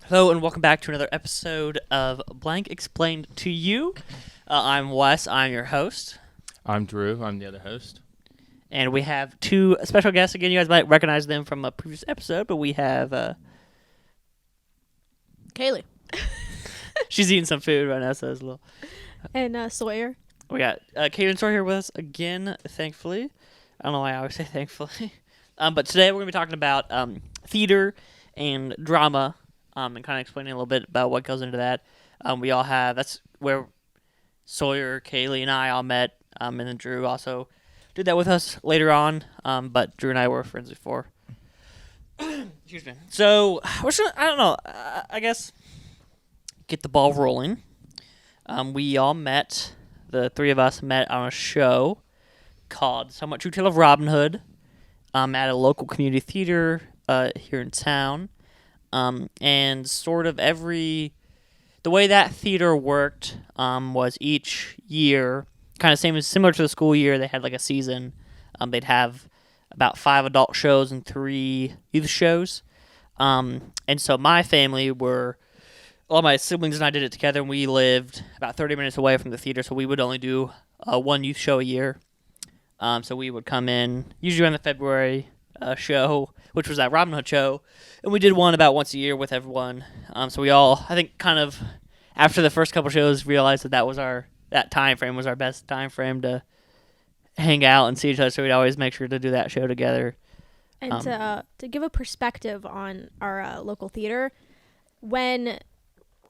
Hello and welcome back to another episode of Blank Explained to You. I'm Wes, I'm your host. I'm Drew, I'm the other host. And we have two special guests. Again, you guys might recognize them from a previous episode, but we have... Kaylee. she's eating some food right now, so it's a little... And Sawyer. We got Kaylee and Sawyer here with us again, thankfully. I don't know why I always say thankfully. But today we're going to be talking about theater and drama. And kind of explaining a little bit about what goes into that. That's where Sawyer, Kaylee, and I all met, and then Drew also did that with us later on, but Drew and I were friends before. Excuse me. So, I don't know, I guess, get the ball rolling. We all met, the three of us met on a show called Somewhat True Tale of Robin Hood at a local community theater here in town. And sort of the way that theater worked was each year, kind of similar to the school year, they had like a season. They'd have about 5 adult shows and 3 youth shows. And so my family all my siblings and I did it together, and we lived about 30 minutes away from the theater, so we would only do 1 youth show a year. So we would come in, usually around the February show, which was that Robin Hood show, and we did one about once a year with everyone. So we all, I think, kind of after the first couple shows, realized that time frame was our best time frame to hang out and see each other. So we'd always make sure to do that show together. And to give a perspective on our local theater, can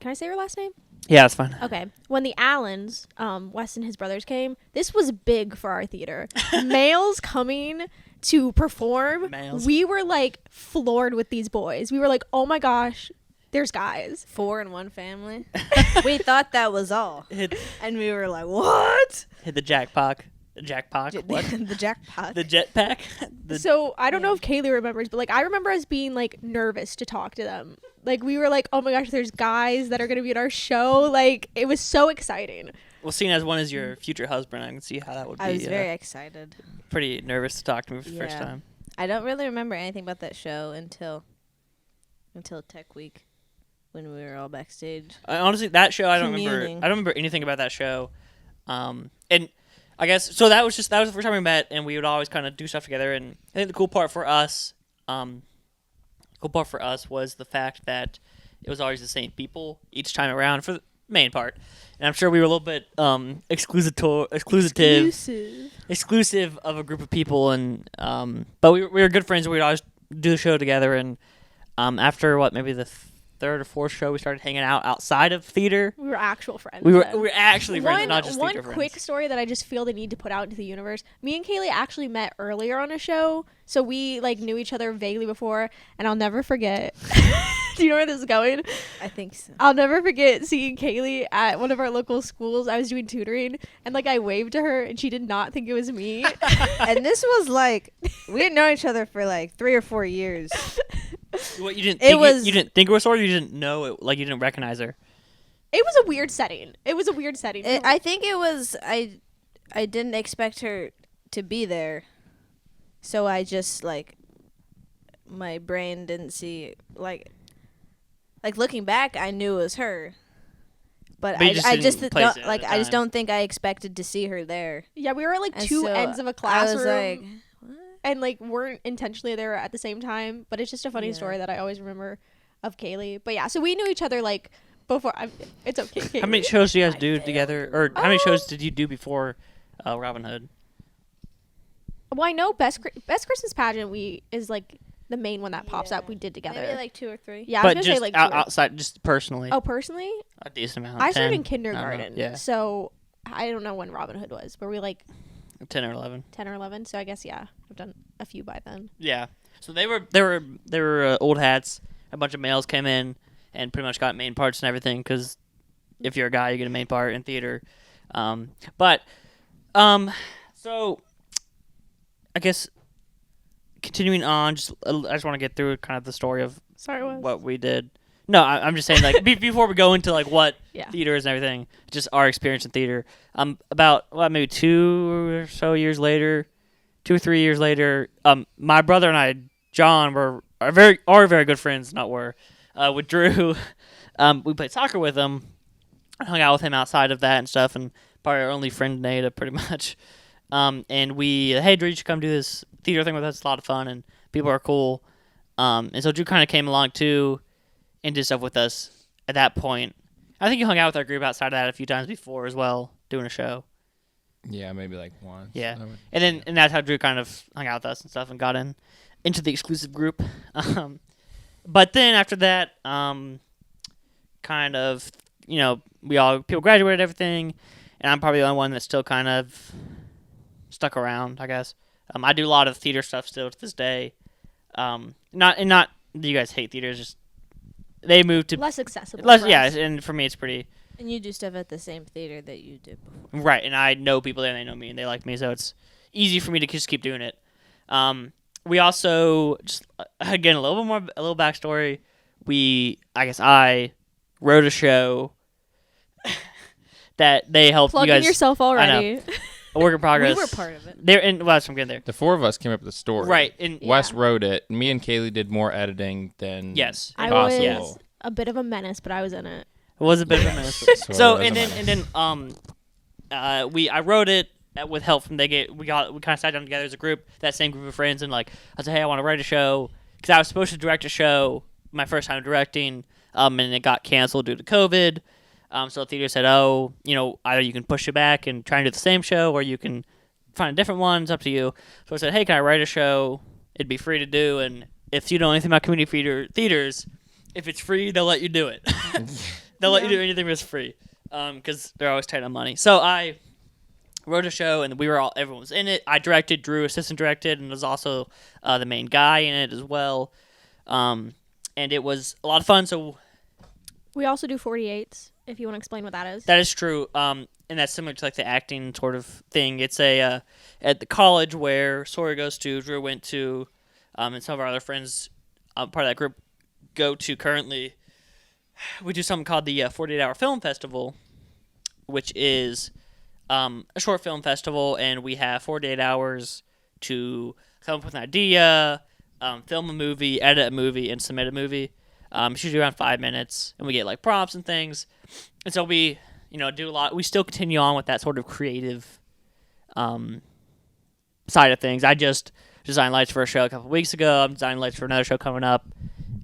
I say your last name? Yeah, that's fine. Okay. When the Allens, Wes and his brothers came, this was big for our theater. Males coming to perform. Males. We were like floored with these boys. We were like, oh my gosh, there's guys. 4 in one family. We thought that was all. And we were like, what? Hit the jackpot. What? The jackpot. The jetpack. So I don't know if Kaylee remembers, but like I remember us being like nervous to talk to them. Like we were like, oh my gosh, there's guys that are gonna be at our show. Like it was so exciting. Well, seeing as one is your future husband, I can see how that would be. I was very excited. Pretty nervous to talk to me for the first time. I don't really remember anything about that show until Tech Week, when we were all backstage. Honestly, that show I don't remember anything about that show. And I guess so. That was the first time we met, and we would always kind of do stuff together. And I think the cool part for us was the fact that it was always the same people each time around for the main part. And I'm sure we were a little bit exclusive of a group of people, and but we were good friends. And we'd always do the show together. And after maybe the third or fourth show, we started hanging out outside of theater. We were actual friends. We were actually friends, not just theater friends. One quick story that I just feel the need to put out into the universe. Me and Kaylee actually met earlier on a show, so we like knew each other vaguely before, and I'll never forget. Do you know where this is going? I think so. I'll never forget seeing Kaylee at one of our local schools. I was doing tutoring, and like I waved to her, and she did not think it was me. And this was like, we had known each other for like 3 or 4 years. What, you didn't think it was her, or you didn't know it, like you didn't recognize her? It was a weird setting. I think it was, I didn't expect her to be there. So I just like, my brain didn't see, like looking back, I knew it was her. But I just don't think I expected to see her there. Yeah, we were at like And two so ends of a classroom. I was like, and like weren't intentionally there at the same time, but it's just a funny story that I always remember of Kaylee. But yeah, so we knew each other like before. It's okay, Kaylee. How many shows do you guys do together, or how many shows did you do before Robin Hood? Well, I know Best Christmas Pageant is like the main one that pops up. We did together. maybe like 2 or 3. Yeah, But I was gonna just say like outside, just personally. Oh, personally, A decent amount. I started 10, in kindergarten. Yeah, So I don't know when Robin Hood was. Were we like 10 or 11? 10 or 11? So I guess I've done a few by then. Yeah. So they were old hats. A bunch of males came in and pretty much got main parts and everything. Because if you're a guy, you get a main part in theater. So I guess continuing on, I just want to get through kind of the story of what we did. No, I'm just saying, like, before we go into, like, what theater is and everything, just our experience in theater. About, maybe 2 or 3 years later, my brother and I, John, are very good friends, with Drew. We played soccer with him. I hung out with him outside of that and stuff, and probably our only friend Nada, pretty much. And we, hey, Drew, you should come do this theater thing with us. It's a lot of fun, and people are cool. And so Drew kind of came along too, and did stuff with us at that point. I think you hung out with our group outside of that a few times before as well, doing a show. Yeah, maybe like once. Yeah, and that's how Drew kind of hung out with us and stuff, and got into the exclusive group. But then after that, kind of, people graduated, everything, and I'm probably the only one that's still kind of stuck around, I guess. I do a lot of theater stuff still to this day. Not that you guys hate theater, it's just they moved to less accessible. yeah, and for me it's pretty. And you do stuff at the same theater that you did before. Right, and I know people there, and they know me, and they like me, so it's easy for me to just keep doing it. We also, just again, a little backstory. I wrote a show that they helped Plugging you guys. yourself already. A work in progress. We were part of it. I'm getting there. The four of us came up with the story. Right, and Wes wrote it. Me and Kaylee did more editing than yes, I possible. was a bit of a menace, but I was in it. it was a bit of a mess. So I wrote it with help from we kind of sat down together as a group, that same group of friends, and like I said, hey, I want to write a show because I was supposed to direct a show my first time directing, and it got canceled due to COVID. So the theater said, either you can push it back and try and do the same show, or you can find a different one. It's up to you. So I said, hey, can I write a show? It'd be free to do, and if you know anything about community theaters, if it's free, they'll let you do it. They'll let you do anything that's free, because they're always tight on money. So I wrote a show, and everyone was in it. I directed, Drew assistant directed, and was also the main guy in it as well. And it was a lot of fun. So We also do 48s, if you want to explain what that is. that is true. And that's similar to like the acting sort of thing. It's at the college where Sawyer goes to, Drew went to, and some of our other friends, part of that group, go to currently. We do something called the 48-Hour Film Festival, which is a short film festival, and we have 48 hours to come up with an idea, film a movie, edit a movie, and submit a movie. It's usually around 5 minutes, and we get like prompts and things. And so we, do a lot. We still continue on with that sort of creative side of things. I just designed lights for a show a couple weeks ago. I'm designing lights for another show coming up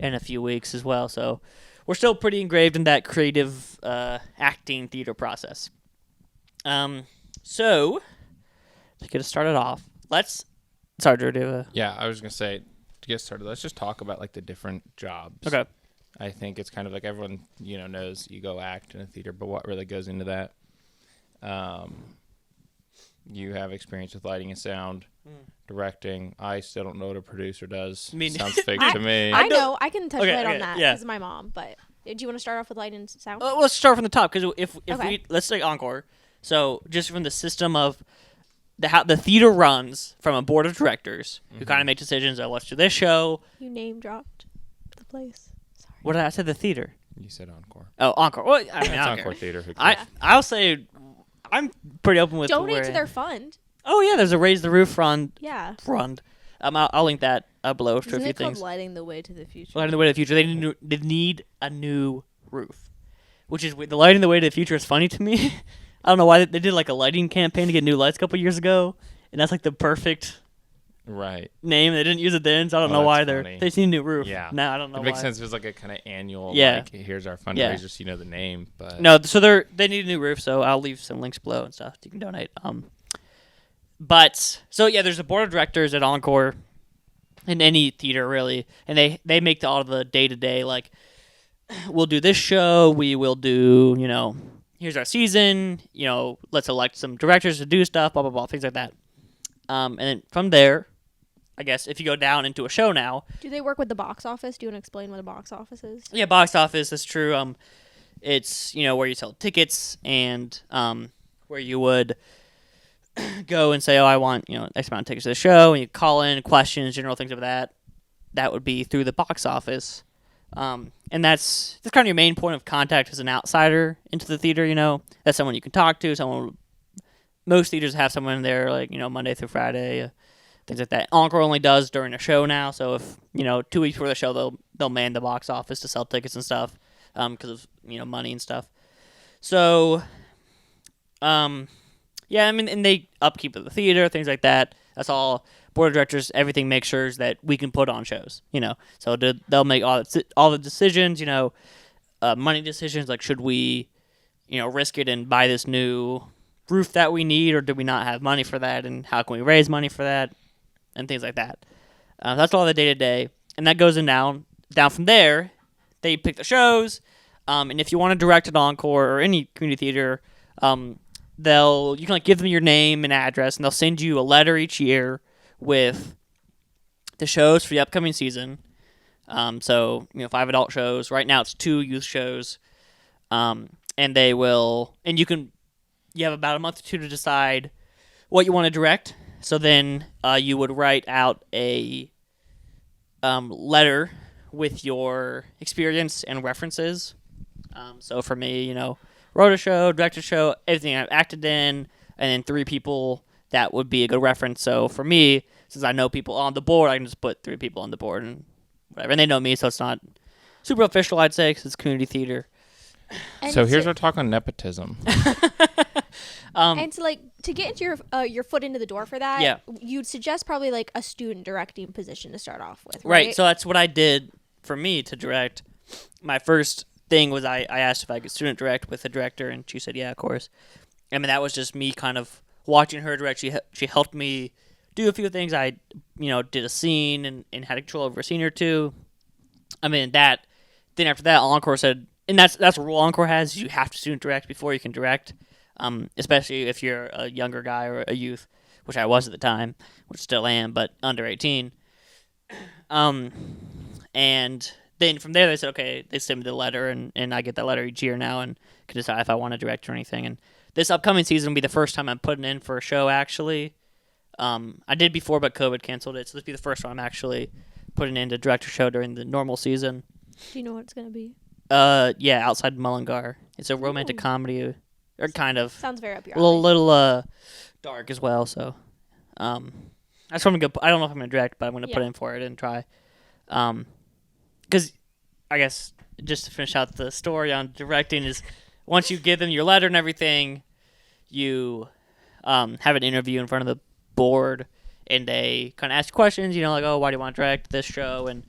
in a few weeks as well. So we're still pretty engraved in that creative acting theater process. So to get us started off, sorry, Drew, Yeah, I was going to say, to get started, let's just talk about like the different jobs. Okay. I think it's kind of like everyone, knows you go act in a theater, but what really goes into that? You have experience with lighting and sound, directing. I still don't know what a producer does. Sounds fake to me. I know. I can touch light on that yeah. because of my mom. But do you want to start off with light and sound? Let's start from the top, because if Okay. let's take Encore. So just from the system of how the theater runs from a board of directors who kind of make decisions. Let's do this show. You name dropped the place. Sorry. What did I say? The theater. You said Encore. Oh, Encore. Well, I mean, It's I don't Encore care. Theater. Who cares? I'll say I'm pretty open with Donate where to their fund. Oh yeah, there's a Raise the Roof fund. Yeah. I'll link that below to Isn't a few it called things. Lighting the Way to the Future? Lighting the Way to the Future. They need a new roof, which is the Lighting the Way to the Future is funny to me. I don't know why they did like a lighting campaign to get new lights a couple years ago, and that's like the perfect Right. name. They didn't use it then, so I don't Oh, know why that's funny. they just need a new roof. Yeah. No, I don't know It makes why. sense. It was like a kind of annual, Yeah. like, here's our fundraiser, Yeah. so you know the name. But No, so they need a new roof, so I'll leave some links below and stuff. You can donate. But so yeah, there's a board of directors at Encore, in any theater really, and they make all the day to day, like we'll do this show, we will do here's our season, let's elect some directors to do stuff, blah blah blah, things like that. And then from there, I guess if you go down into a show now, Do they work with the box office? Do you want to explain what a box office is? yeah, box office is true. It's where you sell tickets and where you would go and say, I want X amount of tickets to the show, and you call in questions, general things of that. That would be through the box office, and that's kind of your main point of contact as an outsider into the theater. That's someone you can talk to. Most theaters have someone there, like Monday through Friday, things like that. Encore only does during a show now, so if 2 weeks before the show, they'll man the box office to sell tickets and stuff, because of money and stuff. So, yeah, I mean, and they upkeep of the theater, things like that. That's all. Board of directors, everything makes sure that we can put on shows. So they'll make all the decisions. Money decisions, like should we, risk it and buy this new roof that we need, or do we not have money for that, and how can we raise money for that, and things like that. That's all the day to day, and that goes in down from there. They pick the shows, and if you want to direct an Encore or any community theater, you can give them your name and address, and they'll send you a letter each year with the shows for the upcoming season. So 5 adult shows. Right now it's 2 youth shows. And you have about a month or 2 to decide what you want to direct. So then you would write out a letter with your experience and references. So for me, wrote a show, directed a show, everything I've acted in, and then 3 people that would be a good reference. So for me, since I know people on the board, I can just put 3 people on the board and whatever. And they know me, so it's not super official, I'd say, because it's community theater. So here's our talk on nepotism. And to get into your foot into the door for that, yeah, you'd suggest probably like a student directing position to start off with, right? So that's what I did for me to direct. My first thing was I asked if I could student direct with a director, and she said, yeah, of course. I mean, that was just me kind of watching her direct. She helped me do a few things. I, did a scene and had control over a scene or 2. I mean, then after that, Encore said, and that's a rule Encore has, you have to student direct before you can direct, especially if you're a younger guy or a youth, which I was at the time, which still am, but under 18. And then from there they said, okay, they send me the letter, and I get that letter each year now and can decide if I want to direct or anything. And this upcoming season will be the first time I'm putting in for a show, actually. I did before, but COVID canceled it, so this will be the first time I'm actually putting in to direct a show during the normal season. Do you know what it's going to be? Yeah, Outside Mullingar. It's a romantic comedy, or kind of. Sounds very up your alley. A little dark as well, so. That's what I'm going to I don't know if I'm going to direct, but I'm going to put in for it and try. Because, I guess, just to finish out the story on directing is, once you give them your letter and everything, you have an interview in front of the board, and they kind of ask questions, like, oh, why do you want to direct this show, and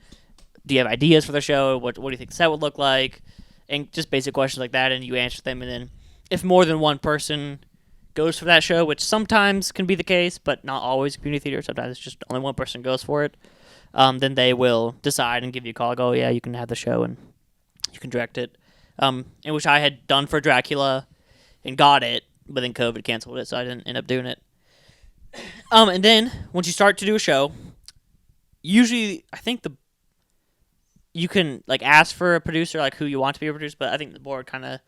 do you have ideas for the show, what do you think the set would look like, and just basic questions like that, and you answer them, and then if more than one person goes for that show, which sometimes can be the case, but not always community theater, sometimes it's just only one person goes for it, then they will decide and give you a call, like, oh yeah, you can have the show, and you can direct it, in which I had done for Dracula, and got it, but then COVID canceled it, so I didn't end up doing it. And then once you start to do a show, usually I think you can ask for a producer, who you want to be a producer, but I think the board kind of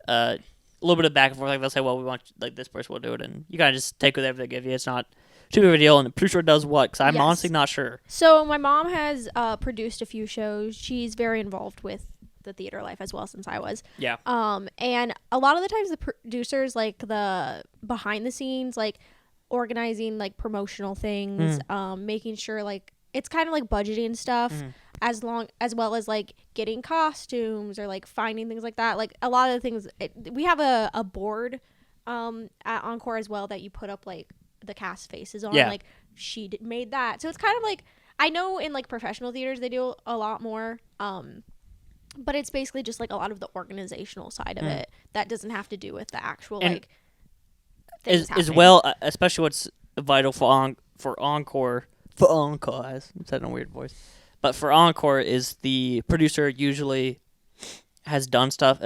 a little bit of back and forth. They'll say, well, we want this person will do it, and you kind of just take whatever they give you. It's not too big of a deal, and the producer does what? Because I'm honestly not sure. So my mom has produced a few shows. She's very involved with the theater life as well since I was. Yeah. And a lot of the times the producers, the behind the scenes, organizing promotional things, making sure it's kind of budgeting stuff, as well as getting costumes or finding things like that. A lot of the things we have a board at Encore as well that you put up the cast faces on. Yeah. She made that, so it's kind of I know in professional theaters they do a lot more, but it's basically just a lot of the organizational side of it that doesn't have to do with the actual as well, especially what's vital for Encore. I said in a weird voice, but for Encore is the producer usually has done stuff.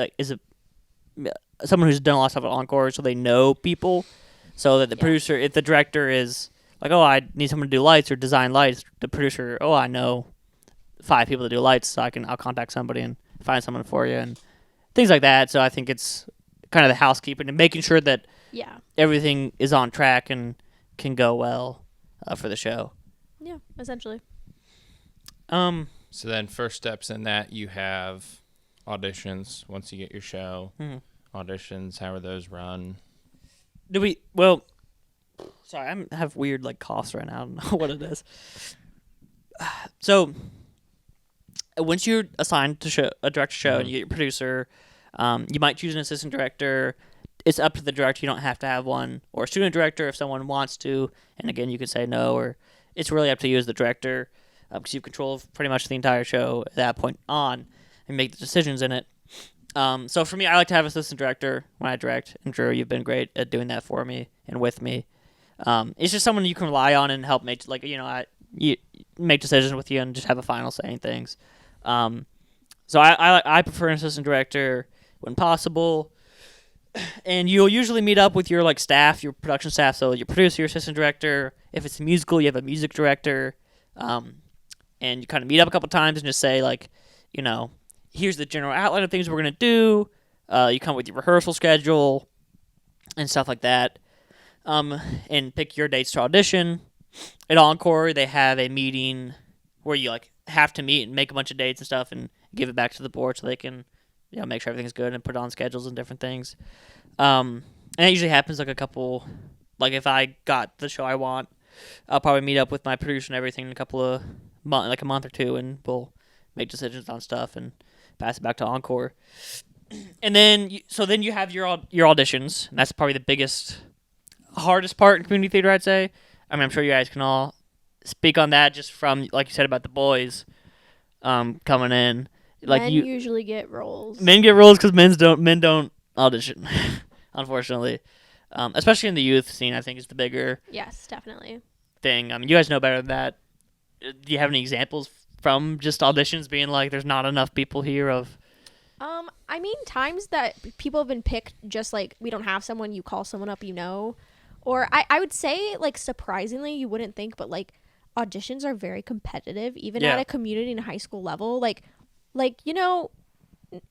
Someone who's done a lot of stuff at Encore, so they know people. So that the producer, if the director is oh, I need someone to do lights or design lights, the producer, oh, I know 5 people to do lights, so I'll contact somebody and find someone for you and things like that. So I think it's kind of the housekeeping and making sure that everything is on track and can go well for the show. Yeah, essentially. So then first steps in that, you have auditions once you get your show. Auditions, how are those run? Sorry, I have weird like coughs right now. I don't know what it is. So once you're assigned to direct a show and you get your producer, you might choose an assistant director. It's up to the director. You don't have to have one, or a student director if someone wants to. And again, you can say no, or it's really up to you as the director, because you have control of pretty much the entire show at that point on, and make the decisions in it. So for me, I like to have an assistant director when I direct. And Drew, you've been great at doing that for me and with me. It's just someone you can rely on and help make, you make decisions with you and just have a final say in things. So I prefer an assistant director when possible. And you'll usually meet up with your like staff, your production staff. So your producer, your assistant director. If it's a musical, you have a music director. And you kind of meet up a couple times and just say like, here's the general outline of things we're gonna do. You come up with your rehearsal schedule and stuff like that. And pick your dates to audition. At Encore, they have a meeting where you like have to meet and make a bunch of dates and stuff and give it back to the board so they can, make sure everything's good and put on schedules and different things. And it usually happens like if I got the show I want, I'll probably meet up with my producer and everything in a couple of like a month or two, and we'll make decisions on stuff and pass it back to Encore. And then you have your auditions, and that's probably the biggest, hardest part in community theater, I'd say. I mean, I'm sure you guys can all speak on that just from, like you said, about the boys coming in. Like Men usually get roles. Men get roles because men don't audition, unfortunately. Especially in the youth scene, I think is the bigger Yes, definitely. thing. I mean, you guys know better than that. Do you have any examples from just auditions being like, there's not enough people here of... I mean, times that people have been picked just like we don't have someone, you call someone up, or I would say like surprisingly you wouldn't think, but like auditions are very competitive even at a community and high school level. Like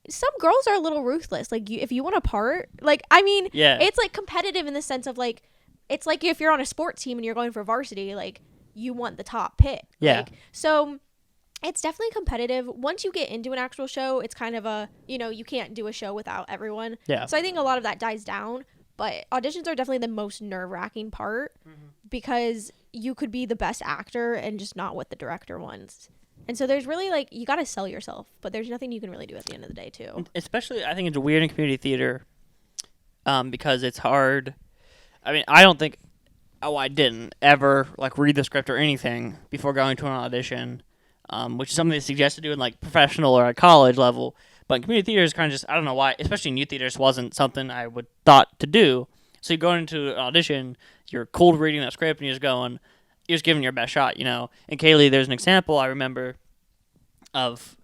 some girls are a little ruthless. Like if you want a part, it's like competitive in the sense of like it's like if you're on a sports team and you're going for varsity, like you want the top pick. Yeah. So it's definitely competitive. Once you get into an actual show, it's kind of you can't do a show without everyone. Yeah. So I think a lot of that dies down. But auditions are definitely the most nerve-wracking part because you could be the best actor and just not what the director wants. And so there's really, you got to sell yourself. But there's nothing you can really do at the end of the day, too. Especially, I think it's weird in community theater because it's hard. I mean, I don't think... Oh, I didn't ever, read the script or anything before going to an audition, which is something they suggest to do in, professional or at college level. But in community theater is kind of just, I don't know why, especially in youth theaters, wasn't something I would thought to do. So you go into an audition, you're cold reading that script, and you're just giving your best shot, And Kaylee, there's an example I remember of,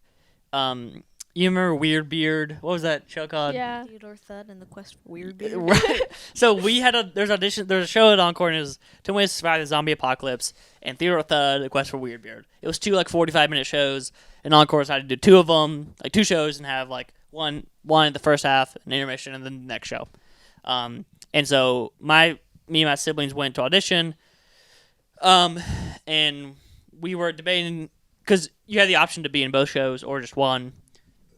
you remember Weird Beard? What was that show called? Yeah. Theodore Thud and the Quest for Weird Beard. Right. So there's a show at Encore, and it was 10 Ways to Survive the Zombie Apocalypse, and Theodore Thud, The Quest for Weird Beard. It was two 45-minute shows, and Encore decided to do two of them, two shows, and have one in the first half, an intermission, and then the next show. And so me and my siblings went to audition, and we were debating because you had the option to be in both shows or just one,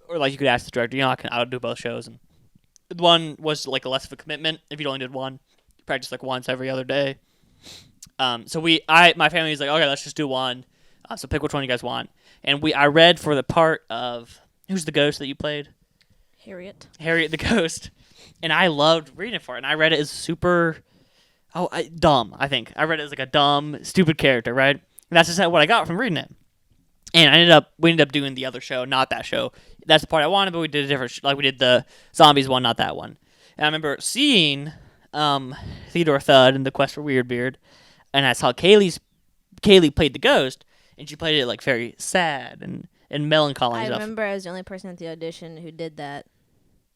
or you could ask the director, I'll do both shows, and one was less of a commitment if you only did one. You practice once every other day. So my family was like, okay, let's just do one. So pick which one you guys want. And I read for the part of, who's the ghost that you played? Harriet the ghost. And I loved reading it for it. And I read it as super, dumb, I think. I read it as a dumb, stupid character, right? And that's just what I got from reading it. And we ended up doing the other show, not that show. That's the part I wanted, but we did a different, we did the zombies one, not that one. And I remember seeing Theodore Thud and The Quest for Weird Beard, and I saw Kaylee played the ghost, and she played it very sad and melancholy I stuff. remember I was the only person at the audition who did that.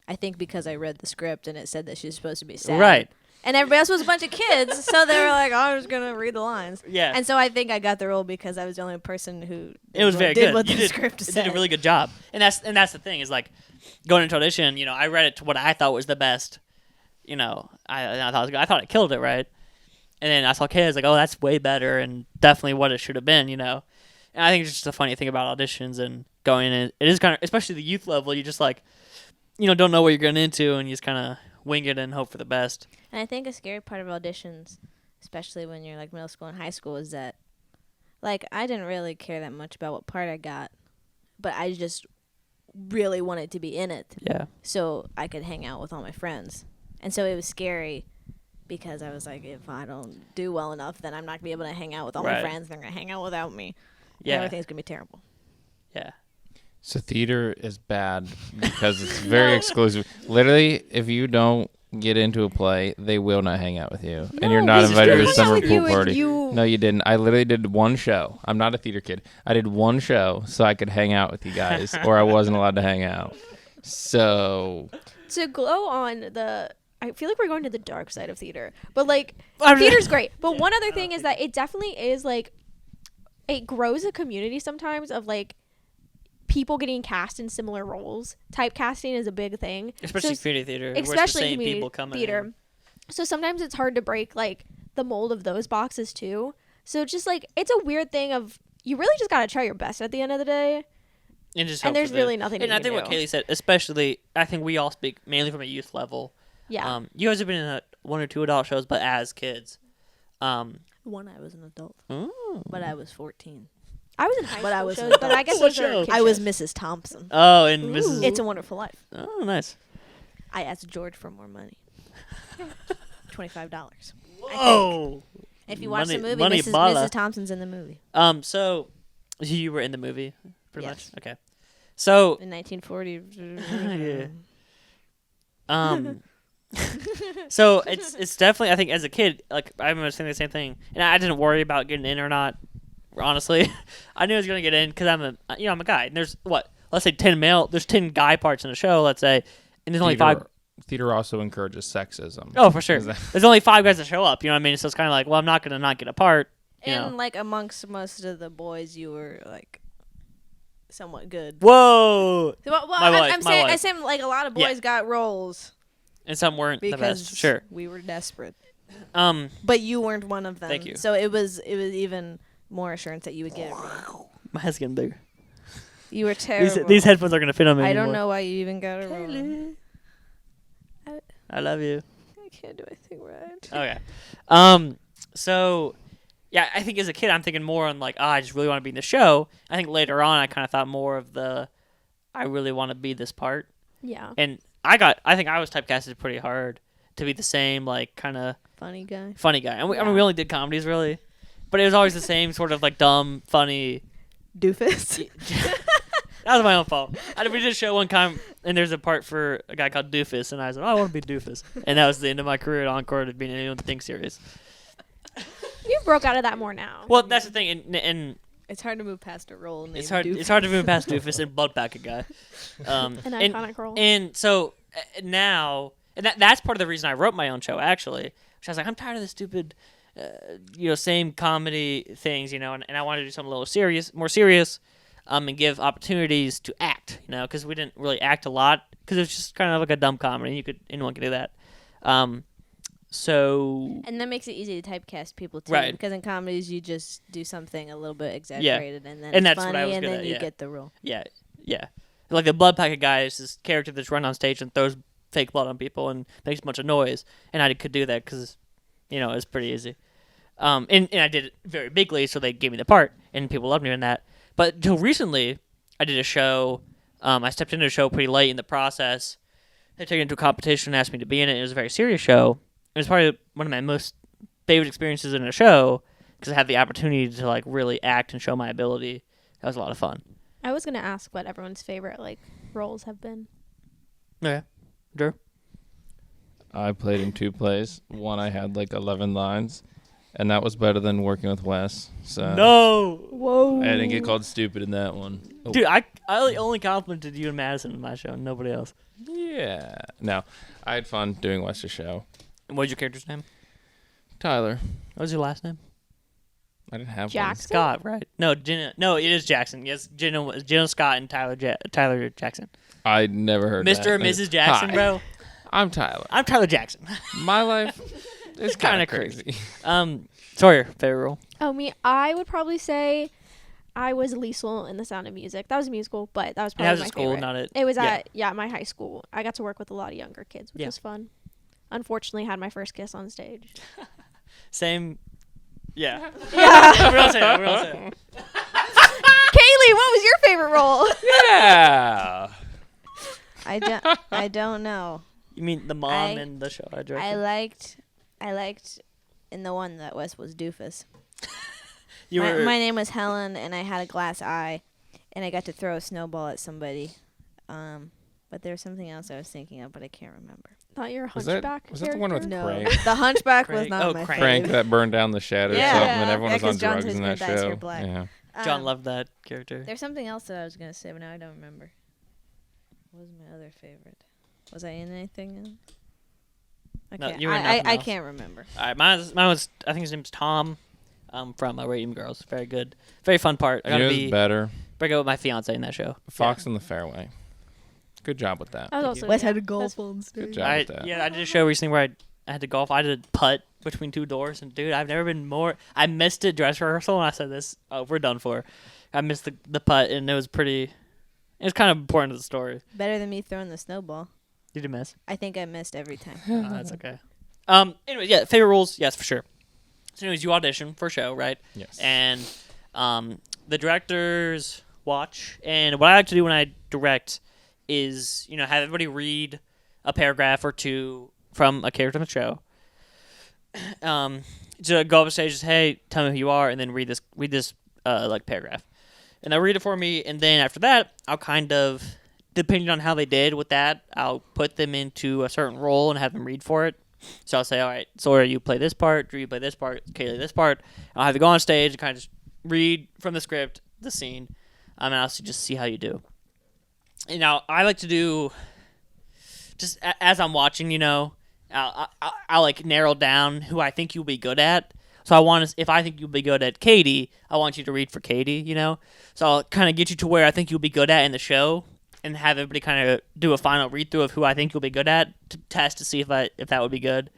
I think because I read the script and it said that she was supposed to be sad. Right. And everybody else was a bunch of kids, so they were like, I'm just going to read the lines. Yeah. And so I think I got the role because I was the only person who It was very did good. what You the script said. did a really good job. And that's the thing is going into audition, I read it to what I thought was the best. I thought it was good. I thought it killed it, right? And then I saw Kay, I was like, oh, that's way better and definitely what it should have been, And I think it's just a funny thing about auditions and going in. It is kind of, especially the youth level, you just don't know what you're getting into and you just kind of wing it and hope for the best. And I think a scary part of auditions especially when you're like middle school and high school, is that like I didn't really care that much about what part I got, but I just really wanted to be in it. Yeah. So I could hang out with all my friends. And so it was scary because I was like, if I don't do well enough, then I'm not going to be able to hang out with all my Right. friends. They're going to hang out without me. And Yeah. everything's going to be terrible. Yeah. So theater is bad because it's very exclusive. Literally, if you don't get into a play, they will not hang out with you, and you're not we invited to a hung out summer with pool you and party. you- No, you didn't. I literally did one show. I'm not a theater kid. I did one show so I could hang out with you guys, or I wasn't allowed to hang out. So To glow on the, I feel like we're going to the dark side of theater, but like I'm- theater's great. But one other thing is that it definitely is like, it grows a community sometimes of like people getting cast in similar roles. Typecasting is a big thing, Especially So- community theater. where it's the especially same community people coming theater. in. So sometimes it's hard to break like the mold of those boxes too. So it's just like it's a weird thing of you really just gotta try your best at the end of the day. And, just And hope there's for the- really nothing And you I can think what do. Kaylee said, especially, I think we all speak mainly from a youth level. Yeah. You guys have been in one or two adult shows, but as kids. One, I was an adult, Ooh. but I was 14. I was in high But school I was shows, an but I adult. guess What those are show? kid I was shows. Mrs. Thompson. Oh, and Ooh. Mrs. It's a Wonderful Life. Oh, nice. I asked George for more money. $25. Whoa. If you watch the Money- movie, money Mrs. bala. Mrs. Thompson's in the movie So you were in the movie, pretty Yes. much? Okay. So, in 1940. Yeah. So it's definitely, I think, as a kid, like, I remember saying the same thing, and I didn't worry about getting in or not, honestly. I knew I was going to get in because I'm a guy, and there's, let's say 10 guy parts in a show, let's say, and there's only 5. Theater also encourages sexism. Oh, for sure. Is that- There's only 5 guys that show up, you know what I mean? So it's kind of like, well, I'm not going to not get a part, you And know. like amongst most of the boys, you were like somewhat good. Whoa! Well, My wife, I'm my saying, wife. I'm saying like a lot of Yeah. boys got roles And some weren't the because best. Sure. we were desperate. But you weren't one of them. Thank you. So it was even more assurance that you would get it. my head's getting bigger. You were terrible. These headphones are going to fit on me I anymore. don't know why you even got a role. I love you. I can't do anything right. Okay. So, yeah, I think as a kid, I'm thinking more on like, I just really want to be in the show. I think later on, I kind of thought more of I really want to be this part. Yeah. And I think I was typecasted pretty hard to be the same, like, kind of Funny guy. funny guy. And I mean, Yeah. we only did comedies, really. But it was always the same sort of, like, dumb, funny. Doofus. That was my own fault. We did a show one time, and there's a part for a guy called Doofus, and I was like, I want to be Doofus. And that was the end of my career at Encore to being anyone think serious. You broke out of that more now. Well, that's the thing, and It's hard to move past a role named it's hard. Doofus. It's hard to move past Doofus and Blood Packet guy. An iconic role. And so now, and that's part of the reason I wrote my own show. Actually, which I was like, I'm tired of the stupid, same comedy things, and I wanted to do something a little more serious, and give opportunities to act, because we didn't really act a lot because it was just kind of like a dumb comedy. Anyone could do that. So And that makes it easy to typecast people too, Right. because in comedies you just do something a little bit exaggerated, and then And it's that's what funny, I was and good then at, you yeah. get the role. yeah, like the Blood Packet guy is this character that's run on stage and throws fake blood on people and makes a bunch of noise, and I could do that because, it was pretty easy. And I did it very bigly, so they gave me the part, and people loved me in that. But until recently, I did a show. I stepped into a show pretty late in the process. They took it into a competition and asked me to be in it. It was a very serious show. It was probably one of my most favorite experiences in a show because I had the opportunity to like really act and show my ability. That was a lot of fun. I was gonna ask what everyone's favorite like roles have been. Okay, Drew. I played in 2 plays. One I had like 11 lines, and that was better than working with Wes. So No, Whoa. I didn't get called stupid in that one. Oh, dude, I only complimented you and Madison in my show, and nobody else. yeah. No, I had fun doing Wes's show. And what was your character's name? Tyler, What was your last name? I didn't have Jackson? Scott, right? No, Jenna. No, it is Jackson. Yes, Jenna Scott and Tyler Jackson. one. I never heard Mr. and that. Mrs. Jackson, Hi, bro. I'm Tyler. I'm Tyler Jackson. My life is kinda kind of crazy. Sawyer, favorite role. Oh, me. I would probably say I was Liesel in The Sound of Music. That was a musical, but that was And probably that was my at school, favorite. not at. It was yeah. at my high school. I got to work with a lot of younger kids, which Yeah. was fun. Unfortunately, had my first kiss on stage. Same. Yeah. Yeah. We're all saying it. Kaylee, what was your favorite role? Yeah. I don't know. You mean the mom in the show I directed? I liked in the one that was Doofus. You my, were. my name was Helen, and I had a glass eye, and I got to throw a snowball at somebody. But there's something else I was thinking of, but I can't remember. Thought you were a Was hunchback. that the one with No, Crank? the Hunchback was Crank. not Oh, my Crank. Crank favorite. that burned down the shed or Yeah. something, and Yeah. everyone was Yeah, on 'cause John's drugs in always that gonna dye his show. hair black. Yeah. John loved that character. There's something else that I was gonna say, but now I don't remember. What was my other favorite? Was I in anything? No, Okay, you were in nothing I else. can't remember. All right, mine was. I think his name's Tom. From Radium Girls. Very good. Very fun part. I You gotta know be who's better? break up with my fiance in that show. Fox in the Fairway. Good job with that. I was also, Wes yeah. had to golf on Good stage. job I with that. I did a show recently where I had to golf. I did a putt between two doors, and dude, I've never been more. I missed a dress rehearsal, and I said, "This, we're done for." I missed the putt, and it was pretty. It was kind of important to the story. Better than me throwing the snowball. Did you miss? I think I missed every time. That's okay. Anyway, yeah, favorite roles, yes, for sure. So, anyways, you audition for a show, right? Yes. And the directors watch, and what I like to do when I direct is, have everybody read a paragraph or two from a character in the show. To go up on stage, just, hey, tell me who you are, and then read this like paragraph, and they'll read it for me, and then after that, I'll kind of, depending on how they did with that, I'll put them into a certain role and have them read for it. So I'll say, all right, Sawyer, you play this part, Drew, you play this part, Kaylee, this part. I'll have you go on stage and kind of just read from the script the scene, and I'll just see how you do. And now I like to do, just as I'm watching, I'll like narrow down who I think you'll be good at. So I want to, if I think you'll be good at Katie, I want you to read for Katie, So I'll kind of get you to where I think you'll be good at in the show, and have everybody kind of do a final read through of who I think you'll be good at to test to see if that would be good.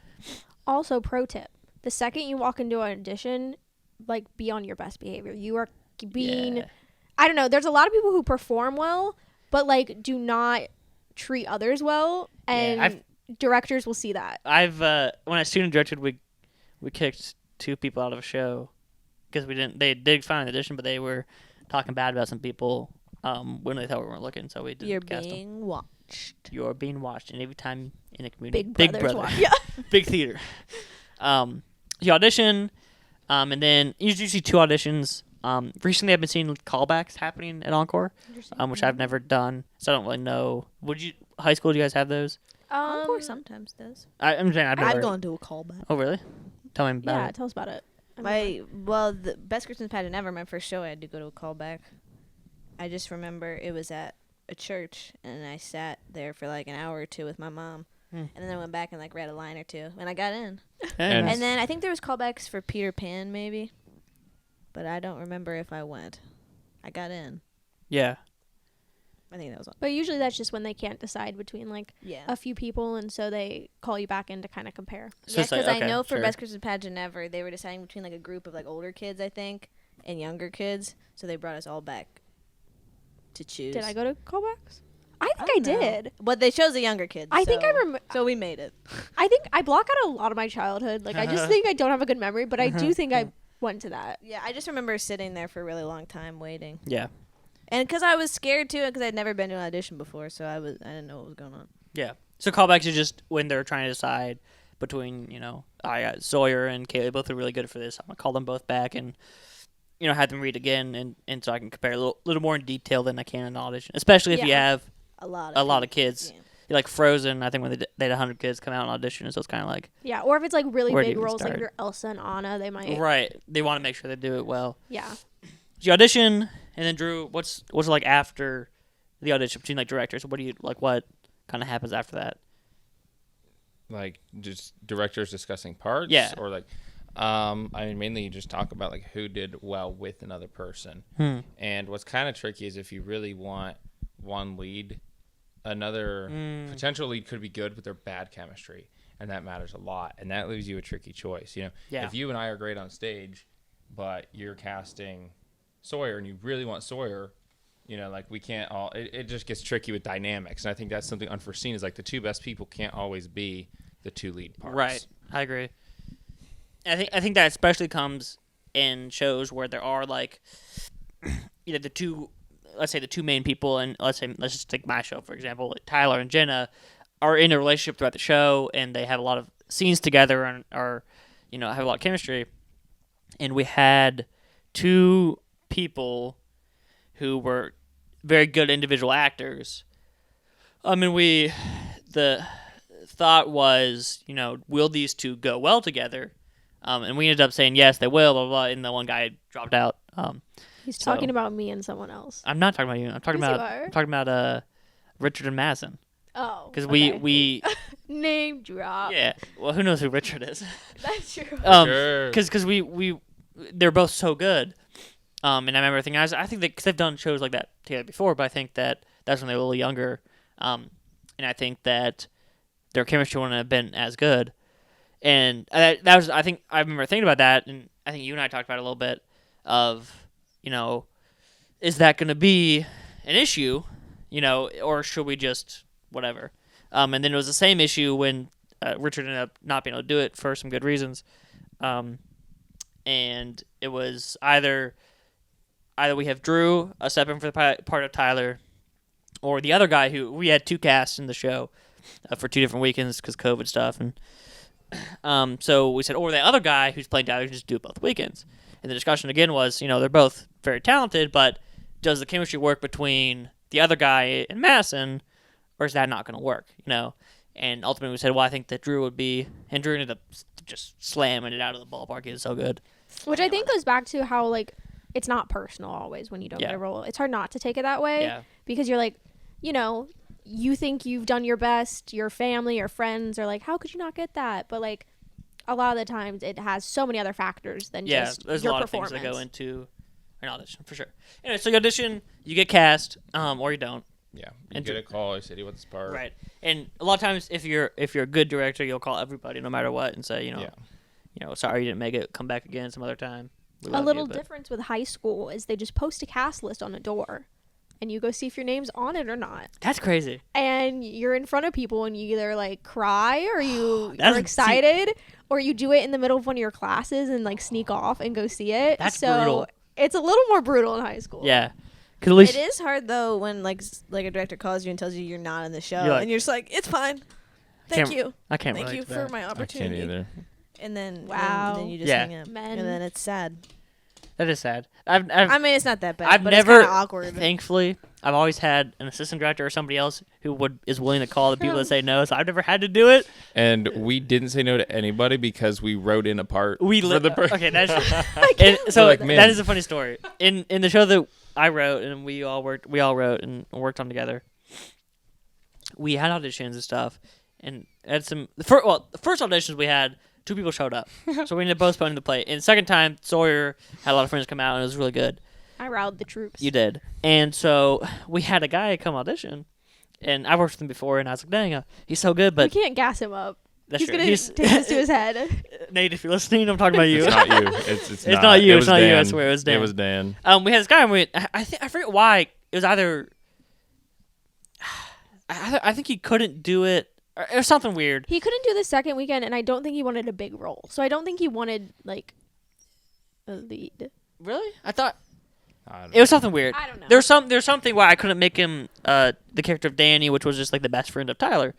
Also, pro tip: the second you walk into an audition, like, be on your best behavior. You are being, Yeah. I don't know. There's a lot of people who perform well, but like do not treat others well, and directors will see that. I've when I student directed, we kicked 2 people out of a show because they did find an audition, but they were talking bad about some people when they thought we weren't looking, so we didn't You're cast them. being watched. You're being watched, and every time in a community, Big Brother's watch. Yeah. big theater. You audition, and then usually 2 auditions. Recently, I've been seeing callbacks happening at Encore, which I've never done, so I don't really know. High school? Do you guys have those? Encore sometimes does. I'm saying I've never. I've gone to a callback. Oh, really? Tell me about Yeah, it. tell us about it. The best Christmas pageant ever. My first show, I had to go to a callback. I just remember it was at a church, and I sat there for like an hour or 2 with my mom, and then I went back and like read a line or 2, and I got in. Hey, nice. And then I think there was callbacks for Peter Pan, maybe, but I don't remember if I went. I got in. Yeah. I think that was one. But usually that's just when they can't decide between like Yeah. a few people, and so they call you back in to kind of compare. So Yeah, it's like, because okay, I know for sure. Best Christmas Pageant Ever, they were deciding between like a group of like older kids, I think, and younger kids. So they brought us all back to choose. Did I go to callbacks? I think I, don't know. did. But they chose the younger kids. I think I so- remember. So we made it. I think I block out a lot of my childhood. Like, I just think I don't have a good memory, but I do think I went to that. Yeah, I just remember sitting there for a really long time waiting, Yeah. and because I was scared too, because I'd never been to an audition before, so I didn't know what was going on. Yeah. So callbacks are just when they're trying to decide between, I got Sawyer and Kaylee, both are really good for this. I'm going to call them both back and, have them read again, and so I can compare a little more in detail than I can in an audition, especially if you Yeah. have A lot of kids. Yeah. Like Frozen, I think when they had 100 kids come out and audition, so it's kind of like, Yeah, or if it's like really Where do big you even roles, like start? your Elsa and Anna, they might. right. They want to make sure they do it well. Yeah. So you audition, and then Drew, what's it like after the audition between like directors? What kind of happens after that? Like just directors discussing parts, Yeah. or like, mainly you just talk about like who did well with another person. And what's kind of tricky is if you really want one lead, another potential lead could be good, but they're bad chemistry, and that matters a lot. And that leaves you a tricky choice. Yeah. If you and I are great on stage, but you're casting Sawyer and you really want Sawyer, like we can't all. It just gets tricky with dynamics, and I think that's something unforeseen. Is like the 2 best people can't always be the 2 lead parts. Right. I agree. I think that especially comes in shows where there are like the two, let's say the two main people, and let's just take my show for example. Like Tyler and Jenna are in a relationship throughout the show, and they have a lot of scenes together, and are have a lot of chemistry. And we had two people who were very good individual actors. The thought was, will these two go well together? And we ended up saying yes, they will, blah, blah, blah, and the one guy dropped out. He's talking about me and someone else. I'm not talking about you. I'm talking Yes, about you are. I'm talking about Richard and Madison. Oh. Because okay. we Name drop. yeah. Well, who knows who Richard is? That's true. Sure. Because we they're both so good. And I remember thinking, I think because they've done shows like that together before, but I think that's when they were a little younger. And I think that their chemistry wouldn't have been as good. And that was, I think, I remember thinking about that, and I think you and I talked about it a little bit of, is that going to be an issue, or should we just whatever? And then it was the same issue when Richard ended up not being able to do it for some good reasons. And it was either we have Drew step in for the part of Tyler, or the other guy who we had two casts in the show for 2 different weekends because COVID stuff, and so we said, or the other guy who's playing Tyler can just do it both weekends. And the discussion again was, they're both very talented, but does the chemistry work between the other guy and Madison, or is that not going to work? And ultimately we said, well, I think that Drew would be, and Drew ended up just slamming it out of the ballpark. He was so good. Which I think goes back to how it's not personal always when you don't get a role. It's hard not to take it that way because you're like, you think you've done your best, your family, your friends are like, how could you not get that? But a lot of the times it has so many other factors than just there's your a lot performance. of things that go into an audition for sure. Anyway, so you audition, you get cast, or you don't. Yeah, you get a call. You said you want this part. Right, and a lot of times if you're a good director, you'll call everybody no matter what and say, sorry you didn't make it, come back again some other time. A little difference with high school is they just post a cast list on a door. And you go see if your name's on it or not. That's crazy. And you're in front of people and you either cry or you're excited or you do it in the middle of one of your classes and sneak off and go see it. That's so brutal. It's a little more brutal in high school. Yeah. Cause at least It is hard though when like a director calls you and tells you you're not in the show You're and you're just like, it's fine. Thank you. I can't Thank relate you to for that. my I opportunity. can't either. And then Wow. and then you just Yeah. hang up. Men. And then it's sad. That is sad. I mean, it's not that bad. I've but never, it's kind of awkward. thankfully, I've always had an assistant director or somebody else who is willing to call the people that say no. So I've never had to do it. And we didn't say no to anybody because we wrote in a part for the person. Okay, that's and so Like, man. that is a funny story. In the show that I wrote and we all wrote and worked on together. We had auditions and stuff, and had the first auditions we had, 2 people showed up, so we ended up postponing the play. And the second time, Sawyer had a lot of friends come out, and it was really good. I rallied the troops. You did, and so we had a guy come audition, and I worked with him before, and I was like, dang, he's so good, but we can't gas him up. that's He's true. going to take this to his head. Nate, if you're listening, I'm talking about you. It's not you. It's It's not you. It It's was not you. I Dan. swear, it was Dan. It was Dan. We had this guy, and I forget why. It was either I think he couldn't do it. Or it was something weird. He couldn't do the second weekend, and I don't think he wanted a big role. So I don't think he wanted, a lead. Really? I thought I don't it was something weird. I don't know. There's something why I couldn't make him the character of Danny, which was just the best friend of Tyler.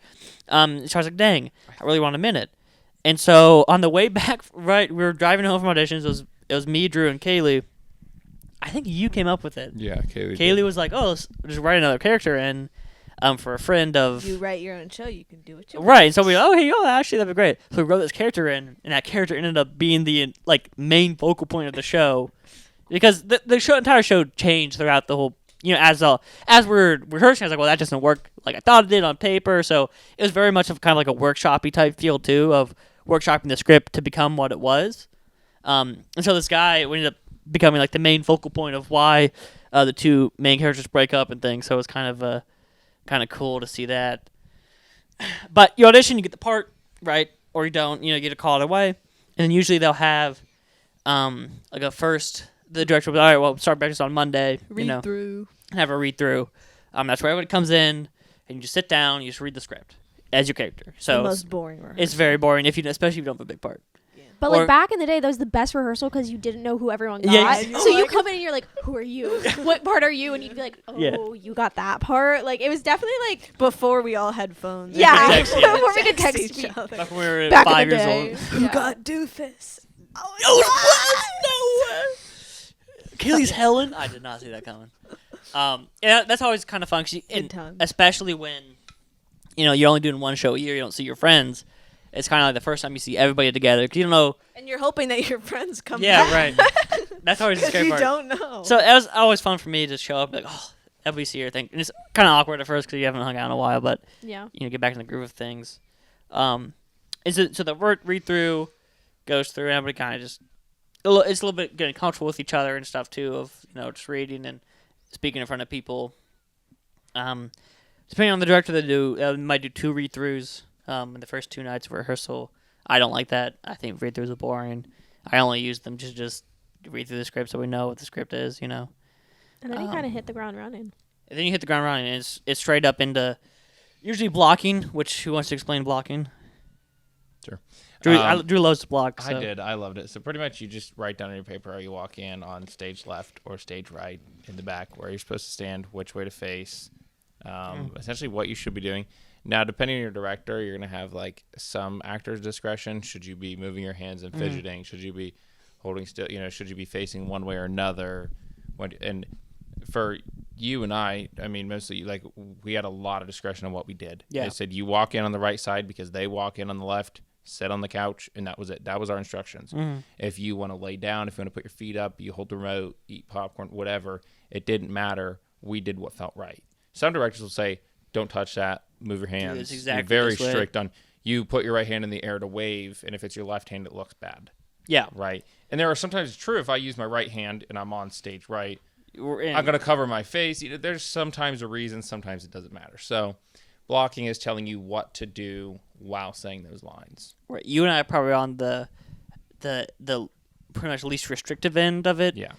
So I was like, dang, I really want a minute. And so on the way back, right, we were driving home from auditions. It was me, Drew, and Kaylee. I think you came up with it. Yeah, Kaylee. Kaylee was like, "Oh, let's just write another character in, for a friend of." You write your own show, you can do what you want. Right, so actually that'd be great. So we wrote this character in, and that character ended up being the main focal point of the show, because the entire show changed throughout the whole. As we're rehearsing, I was like, well, that doesn't work like I thought it did on paper. So it was very much of kind of like a workshop-y type feel too, of workshopping the script to become what it was. And so this guy ended up becoming the main focal point of why the 2 main characters break up and things. So it was kind of cool to see that. But you audition, you get the part, right? Or you don't, you get a call away. And then usually they'll have a first, the director will be, all right, well, start practice on Monday. Read through. Have a read through. That's where everybody comes in, and you just sit down, you just read the script as your character. So The most boring rehearsal. it's very boring, especially if you don't have a big part. But Or- like back in the day, that was the best rehearsal because you didn't know who everyone got. Yeah, So you come in and you're like, "Who are you? What part are you?" And you'd be like, "Oh, Yeah. you got that part." Like it was definitely like, Before we all had phones. yeah, text, yeah. before we could text each each other. Back when we were back 5 in the years day. old. Who Yeah. got doofus? Kaylee's Helen. I did not see that coming. Yeah, that's always kind of fun, 'cause Good time. especially when you're only doing one show a year. You don't see your friends. It's kind of like the first time you see everybody together. 'Cause you don't know. And you're hoping that your friends come Yeah, back. right. That's always the Because scary you part. don't know. So it was always fun for me to show up like, oh, everybody's here. And it's kind of awkward at first because you haven't hung out in a while, but Yeah. get back in the groove of things. So the read through goes through, and everybody kind of just it's a little bit getting comfortable with each other and stuff too, of just reading and speaking in front of people. Depending on the director, they might do 2 read throughs in the first 2 nights of rehearsal. I don't like that. I think read throughs are boring. I only use them to just read through the script so we know what the script is, And then you kind of hit the ground running. And then you hit the ground running, and it's straight up into usually blocking. Which who wants to explain blocking? Sure. Drew loves to block. I So. did. I loved it. So pretty much you just write down on your paper how you walk in on stage left or stage right in the back, where you're supposed to stand, which way to face, essentially what you should be doing. Now, depending on your director, you're going to have like some actor's discretion. Should you be moving your hands and fidgeting? Should you be holding still? Should you be facing one way or another? And for you and I mean, mostly like we had a lot of discretion on what we did. Yeah. They said you walk in on the right side because they walk in on the left. Sit on the couch, and that was it. That was our instructions. If you want to lay down, if you want to put your feet up, you hold the remote, eat popcorn, whatever, it didn't matter. We did what felt right. Some directors will say, don't touch that, move your hands. this exactly You're very this way. strict on, you put your right hand in the air to wave, and if it's your left hand, it looks bad. Yeah. Right? And there are sometimes it's true, if I use my right hand and I'm on stage right, We're in. I'm going to cover my face. There's sometimes a reason, sometimes it doesn't matter. So blocking is telling you what to do while saying those lines. Right. You and I are probably on the pretty much least restrictive end of it. Yeah.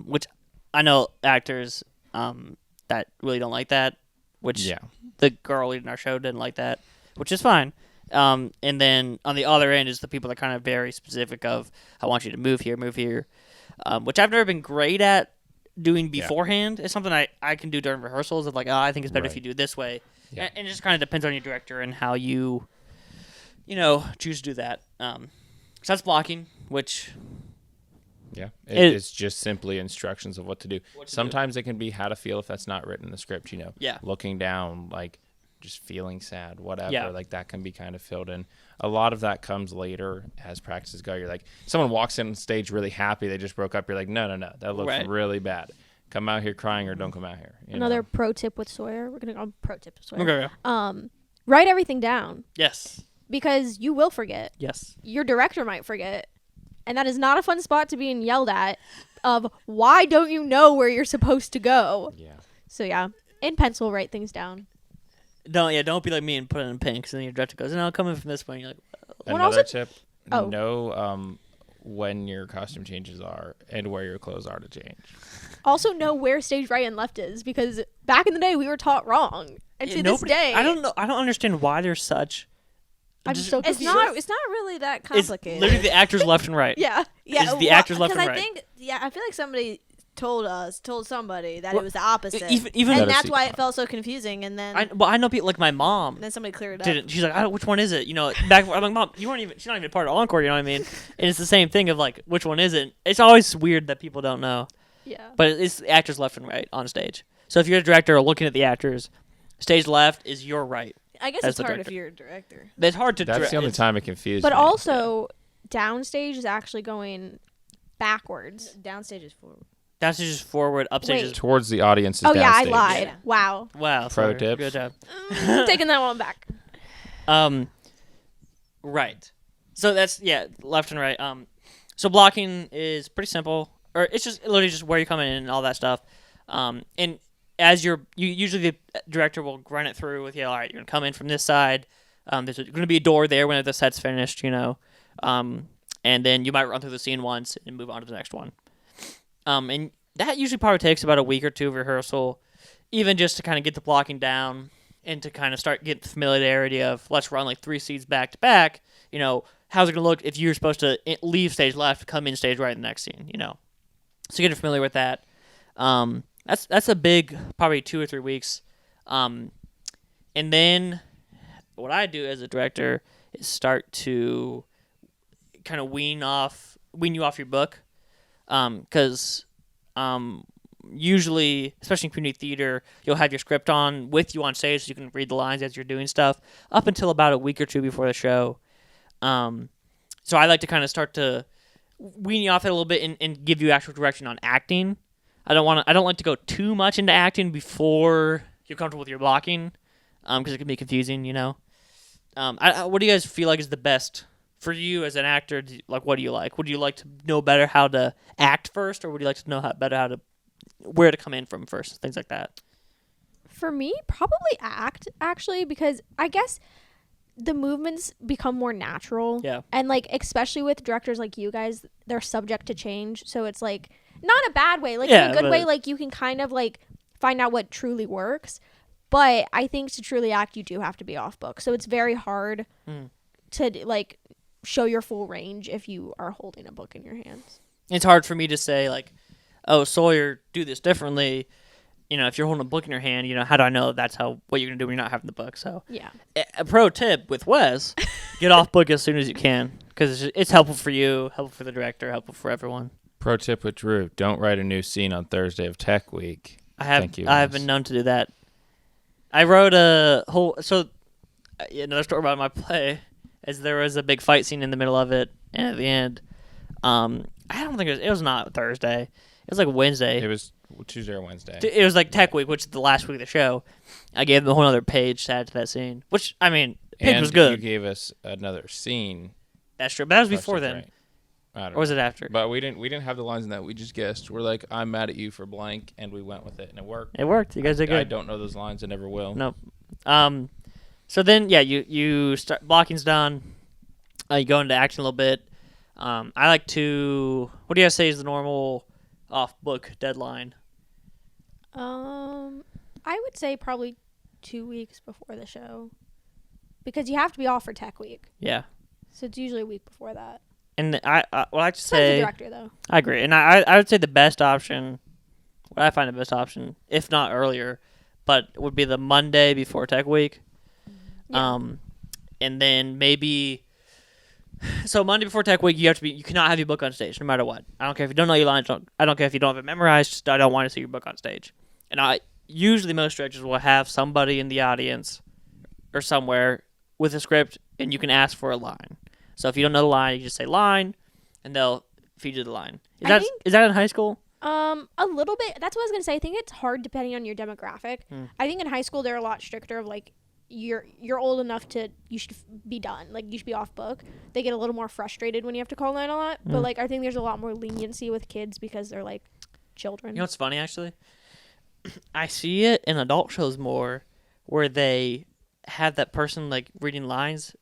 Which I know actors that really don't like that. Which Yeah. the girl leading our show didn't like that, which is fine. And then on the other end is the people that are kind of very specific of, I want you to move here, which I've never been great at doing beforehand. It's something I can do during rehearsals of like, I think it's better if Right. you do it this way. Yeah. And it just kind of depends on your director and how you choose to do that. So that's blocking, which Yeah, It- it's just simply instructions of what to do. Sometimes it can be how to feel if that's not written in the script, Yeah. looking down, like just feeling sad, whatever, Yeah. like that can be kind of filled in. A lot of that comes later as practices go. You're like, someone walks in on stage really happy, they just broke up. You're like, no, that looks Right. really bad. Come out here crying or don't come out here. Another pro tip with Sawyer. We're gonna go on pro tip with Sawyer. okay. Write everything down Yes. because you will forget. Yes. Your director might forget, and that is not a fun spot to be yelled at. Of why don't you know where you're supposed to go? Yeah. So yeah, in pencil, write things down. Don't be like me and put it in pink. So then your director goes, no, come in from this way. And you're like, When Another also- tip, Oh. know when your costume changes are and where your clothes are to change. Also know where stage right and left is because back in the day we were taught wrong, and to this day I don't know. I don't understand why there's such. I'm just- so It's confused. not really that It's complicated. literally the actors left and right. Yeah. Yeah, It's the actors left 'cause and I right. think, I feel like somebody told somebody that Well, it was the opposite. Even and That is that's why the- it felt so confusing. And then, I know people like my mom then somebody cleared it up. didn't. She's like, which one is it? Back I'm like, Mom, you weren't even. She's not even part of Encore. You know what I mean? And it's the same thing of like, which one is it? It's always weird that people don't know. Yeah. But it's the actors left and right on stage. So if you're a director looking at the actors, stage left is your right. I guess as it's the hard director. if you're a director. It's hard to. That's the only time it confused But me. also, downstage is actually going backwards. Downstage is forward. Downstage is forward. Upstage Wait. is. Towards the audience is Oh yeah, I downstage. lied. Yeah. Wow. Wow. Pro sorry. tips. Good job. Taking that one back. Right. So that's left and right. So blocking is pretty simple, or it's just literally just where you're coming in and all that stuff. And as you usually the director will run it through with all right, you're gonna come in from this side. There's gonna be a door there when the set's finished, and then you might run through the scene once and move on to the next one. And that usually probably takes about a week or two of rehearsal, even just to kind of get the blocking down and to kind of start getting the familiarity of let's run like 3 scenes back to back. how's it going to look if you're supposed to leave stage left, come in stage right in the next scene, you know. So get familiar with that. That's a big, probably 2 or 3 weeks. And then what I do as a director is start to kind of wean you off your book. Because usually, especially in community theater, you'll have your script on with you on stage so you can read the lines as you're doing stuff up until about a week or 2 before the show. So I like to kind of start to wean you off it a little bit and give you actual direction on acting. I don't like to go too much into acting before you're comfortable with your blocking, because it can be confusing, you know. What do you guys feel like is the best for you as an actor? What do you like? Would you like to know better how to act first, or would you like to know where to come in from first, things like that? For me, probably act, actually, because I guess the movements become more natural. Yeah. And, like, especially with directors like you guys, they're subject to change. So it's, like, not a bad way. Like, in a good way, like, you can kind of, like, find out what truly works. But I think to truly act, you do have to be off book. So it's very hard to, like, show your full range if you are holding a book in your hands. It's hard for me to say, like, oh, Sawyer, do this differently. You know, if you're holding a book in your hand, you know, how do I know that's what you're going to do when you're not having the book? So, yeah. A pro tip with Wes, get off book as soon as you can, because it's helpful for you, helpful for the director, helpful for everyone. Pro tip with Drew, don't write a new scene on Thursday of Tech Week. I've been known to do that. I wrote another story about my play is there was a big fight scene in the middle of it, and at the end, I don't think it was not Thursday. It was like Wednesday. It was Tuesday or Wednesday. It was like Tech Week, which is the last week of the show. I gave them a whole other page to add to that scene, which, I mean, the page was good. You gave us another scene. That's true, but that was before then. Right. I don't or was know. it after? But we didn't have the lines in that. We just guessed. We're like, I'm mad at you for blank, and we went with it, and it worked. It worked. You guys did good. I don't know those lines. I never will. Nope. So then, yeah, you start, blocking's done. You go into action a little bit. I like to, what do you guys say is the normal off-book deadline? I would say probably 2 weeks before the show, because you have to be off for Tech Week. Yeah. So it's usually a week before that. And I would like to say, the director, though. I agree, and I would say the best option, what I find the best option, if not earlier, but would be the Monday before Tech Week. Yeah. And then maybe, so Monday before Tech Week, you cannot have your book on stage, no matter what. I don't care if you don't know your lines. I don't care if you don't have it memorized. Just, I don't want to see your book on stage. And usually most directors will have somebody in the audience or somewhere with a script, and you can ask for a line. So if you don't know the line, you just say line, and they'll feed you the line. Is that in high school? A little bit. That's what I was gonna say. I think it's hard depending on your demographic. I think in high school they're a lot stricter of like, you're old enough you should be done. Like, you should be off book. They get a little more frustrated when you have to call line a lot. But like, I think there's a lot more leniency with kids because they're like children. You know what's funny, actually? I see it in adult shows more, where they have that person like reading lines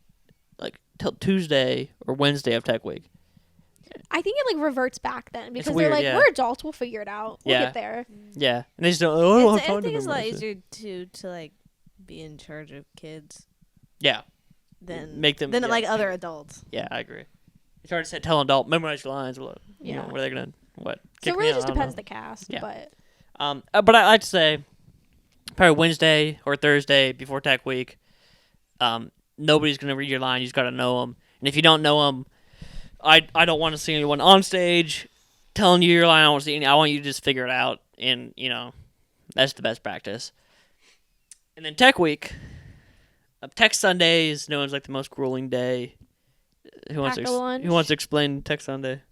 like till Tuesday or Wednesday of Tech Week. I think it like reverts back then, because weird, they're like, yeah. we're adults, we'll figure it out. We'll get there. Yeah, and they just don't. Oh, I think it's a lot easier to like be in charge of kids. Yeah, than make them like other adults. Yeah, I agree. It's hard to tell an adult memorize your lines. Well, yeah, what are they gonna So it really just depends the cast. Yeah. But I like to say probably Wednesday or Thursday before Tech Week. Nobody's gonna read your line. You just gotta know them. And if you don't know them, I don't want to see anyone on stage telling you your line. I don't want to see any. I want you to just figure it out, and that's the best practice. And then Tech Week, Tech Sunday is known as like the most grueling day. Who wants to explain Tech Sunday?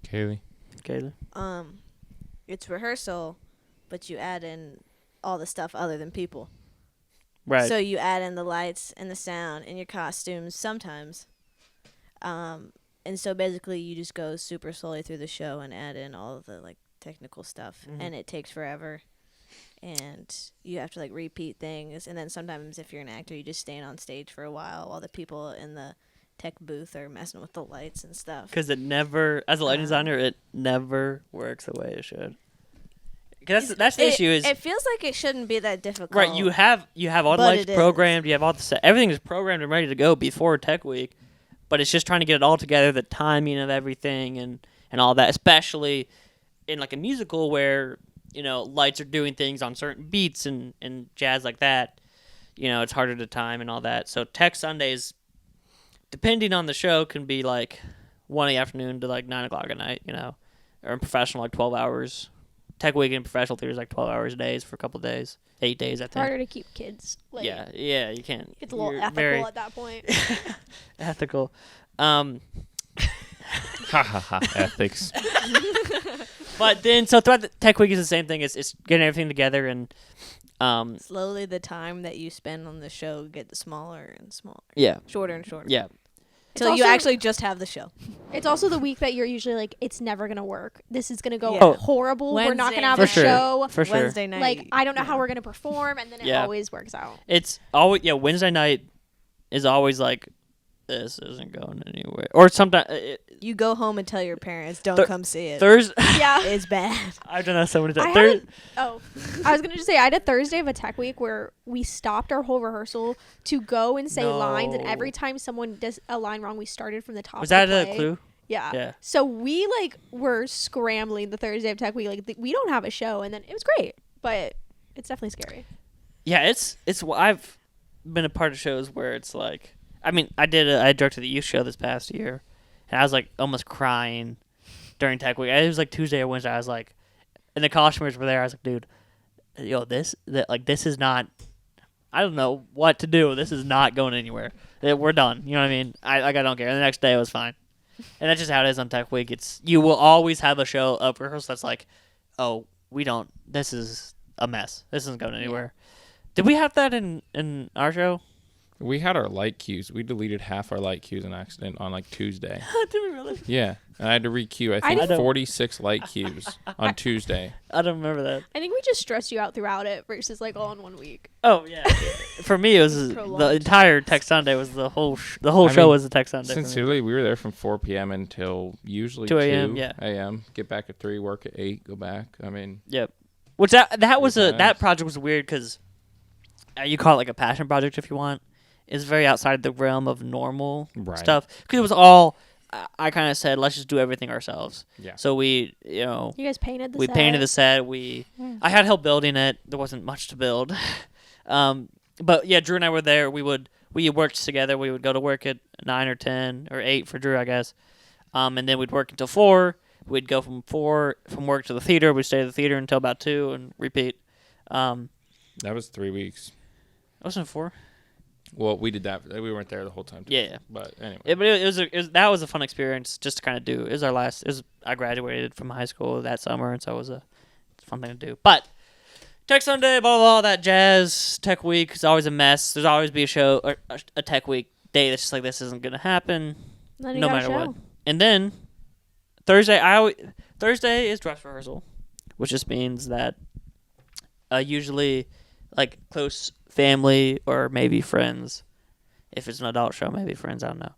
Kaylee. It's rehearsal, but you add in all the stuff other than people. Right. So you add in the lights and the sound and your costumes sometimes. And so basically you just go super slowly through the show and add in all of the like technical stuff, and it takes forever. And you have to like repeat things, and then sometimes if you're an actor, you just stand on stage for a while the people in the tech booth are messing with the lights and stuff. Because it never, as a lighting designer, it never works the way it should. That's the issue. Is it feels like it shouldn't be that difficult. Right, you have all the lights programmed. You have all the set. Everything is programmed and ready to go before Tech Week, but it's just trying to get it all together, the timing of everything and all that, especially in like a musical where, you know, lights are doing things on certain beats and jazz like that. You know, it's harder to time and all that. So Tech Sundays, depending on the show, can be like 1 in the afternoon to like 9 o'clock at night, you know, or in professional like 12 hours. Tech Week in professional theater is like 12 hours a day for a couple of days, 8 days, I think. Harder to keep kids. Like, Yeah, you can't. It's a little You're ethical very at that point. ethical. Ha ha ha. Ethics. But then, so throughout the Tech Week is the same thing. It's getting everything together and Slowly, the time that you spend on the show gets smaller and smaller. yeah, Shorter and shorter. yeah. Till you also- actually just have the show. It's also the week that you're usually like, it's never going to work. This is going to go Yeah. Oh. horrible. We're not going to Wednesday have For a sure. show. For sure. Wednesday night. Like, I don't know how we're going to perform. And then it Yeah. always works out. It's always Wednesday night is always like, this isn't going anywhere. Or sometimes You go home and tell your parents, don't Thur- come see it. Thursday. Yeah. It's bad. I've done that so many I times. had I was going to just say, I had a Thursday of a tech week where we stopped our whole rehearsal to go and say lines. And No. every time someone does a line wrong, we started from the top. Was of that the a play. clue? Yeah. Yeah. So we like were scrambling the Thursday of tech week. Like we don't have a show. And then it was great. But it's definitely scary. Yeah, it's. I've been a part of shows where it's like, I mean, I directed the youth show this past year, and I was like almost crying during Tech Week. It was like Tuesday or Wednesday. I was like, and the costumers were there. I was like, dude, this is not. I don't know what to do. This is not going anywhere. We're done. You know what I mean? I don't care. And the next day it was fine. And that's just how it is on Tech Week. You will always have a show of rehearsal that's like, oh, we don't. This is a mess. This isn't going anywhere. Did we have that in our show? We had our light cues. We deleted half our light cues in accident on like Tuesday. Did we really? Yeah. And I had to re-cue, I didn't- think, 46 light cues on Tuesday. I don't remember that. I think we just stressed you out throughout it versus like all in 1 week. Oh yeah. For me, it was the Prolonged. entire Tech Sunday was the whole I show mean, was the Tech Sunday. For me. Sincerely, we were there from 4 p.m. until usually 2 a.m., yeah. a.m. Get back at 3, work at 8, go back. I mean, Yep. Which that was Good that times. project was weird because you call it like a passion project if you want. It's very outside the realm of normal Right. stuff because it was all. I kind of said let's just do everything ourselves. yeah. So we You guys painted the we set. painted the set. I had help building it. There wasn't much to build. But yeah, Drew and I were there. We worked together. We would go to work at 9 or 10 or 8 for Drew, I guess. And then we'd work until 4. We'd go from work to the theater. We'd stay at the theater until about 2 and repeat. That was 3 weeks. Wasn't it 4? Well, we did that. We weren't there the whole time. Too. Yeah. But anyway. That was a fun experience just to kind of do. It was our last. I graduated from high school that summer, and so it was a fun thing to do. But Tech Sunday, blah blah, blah that jazz. Tech Week is always a mess. There's always be a show or a Tech Week day that's just like this isn't gonna happen, Then you no got a matter show. what. And then Thursday is dress rehearsal, which just means that usually like close family or maybe friends. If it's an adult show, maybe friends. I don't know.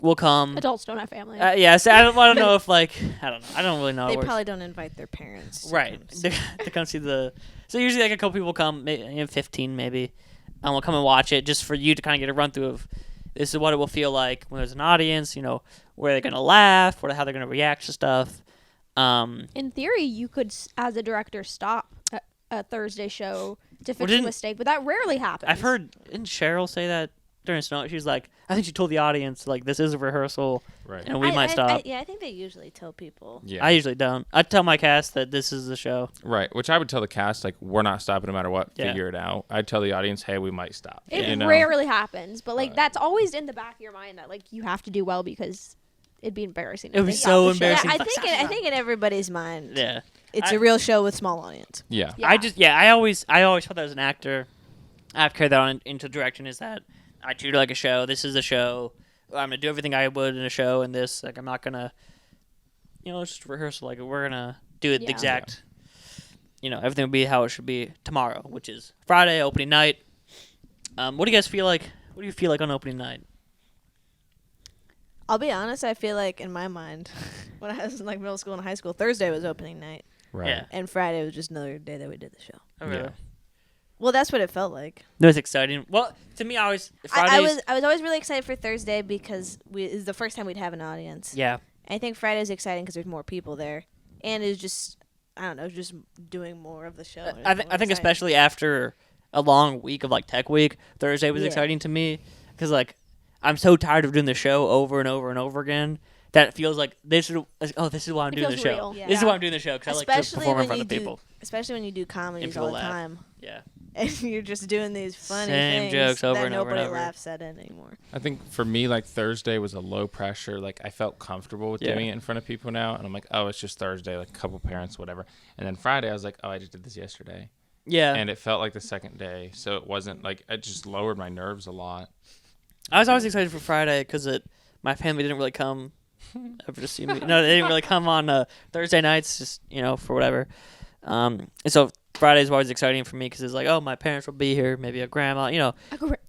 Will come. Adults don't have family. Yeah, so I don't know if like I don't know. I don't really know. how They it works. probably don't invite their parents. to Right. come see To come see the. So usually like a couple people come, maybe 15 maybe, and we'll come and watch it just for you to kind of get a run through of this is what it will feel like when there's an audience. You know, where they're gonna laugh, how they're gonna react to stuff. In theory, you could, as a director, stop a Thursday show to fix a didn't- mistake, but that rarely happens. I've heard. Didn't Cheryl say that during Snow? She's like, I think she told the audience like this is a rehearsal Right. and we might stop. I think they usually tell people. Yeah. I usually don't. I tell my cast that this is the show. Right. Which I would tell the cast, like, we're not stopping no matter what. Yeah. Figure it out. I'd tell the audience, hey, we might stop. It you know? rarely happens, but like Right. that's always in the back of your mind that like you have to do well because it'd be embarrassing. It would if be they so stopped the show. embarrassing. Yeah, I think in everybody's mind, Yeah. it's I- a real show with small audience. Yeah. Yeah. I always thought that as an actor, I have to carry that on into direction. Is that I treat it like a show. This is a show. I'm gonna do everything I would in a show, and this like I'm not gonna, it's just rehearsal. Like we're gonna do it the Yeah. exact. Everything will be how it should be tomorrow, which is Friday opening night. What do you guys feel like? What do you feel like on opening night? I'll be honest, I feel like in my mind, when I was in like middle school and high school, Thursday was opening night, Right. Yeah. and Friday was just another day that we did the show. Oh, really? Yeah. Well, that's what it felt like. It was exciting. Well, to me, I was Fridays. I was always really excited for Thursday because it's the first time we'd have an audience. Yeah. I think Friday is exciting because there's more people there, and it's just just doing more of the show. I think especially after a long week of like Tech Week, Thursday was Yeah. exciting to me because like I'm so tired of doing the show over and over and over again that it feels like this is why I'm It doing the feels show. real. Yeah. This is why I'm doing the show because I like to Especially perform in when front you of people. especially when you do comedies people all the laugh. time, Yeah. and you're just doing these funny Same things jokes over that and over and nobody over. laughs at anymore. I think for me, like Thursday was a low pressure. Like I felt comfortable with Yeah. doing it in front of people now, and I'm like, oh, it's just Thursday, like a couple parents, whatever. And then Friday, I was like, oh, I just did this yesterday, Yeah. and it felt like the second day, so it wasn't like it just lowered my nerves a lot. I was always excited for Friday because my family didn't really come ever to see me. No, they didn't really come on Thursday nights, just for whatever. And so Fridays were always exciting for me because it's like, oh, my parents will be here, maybe a grandma,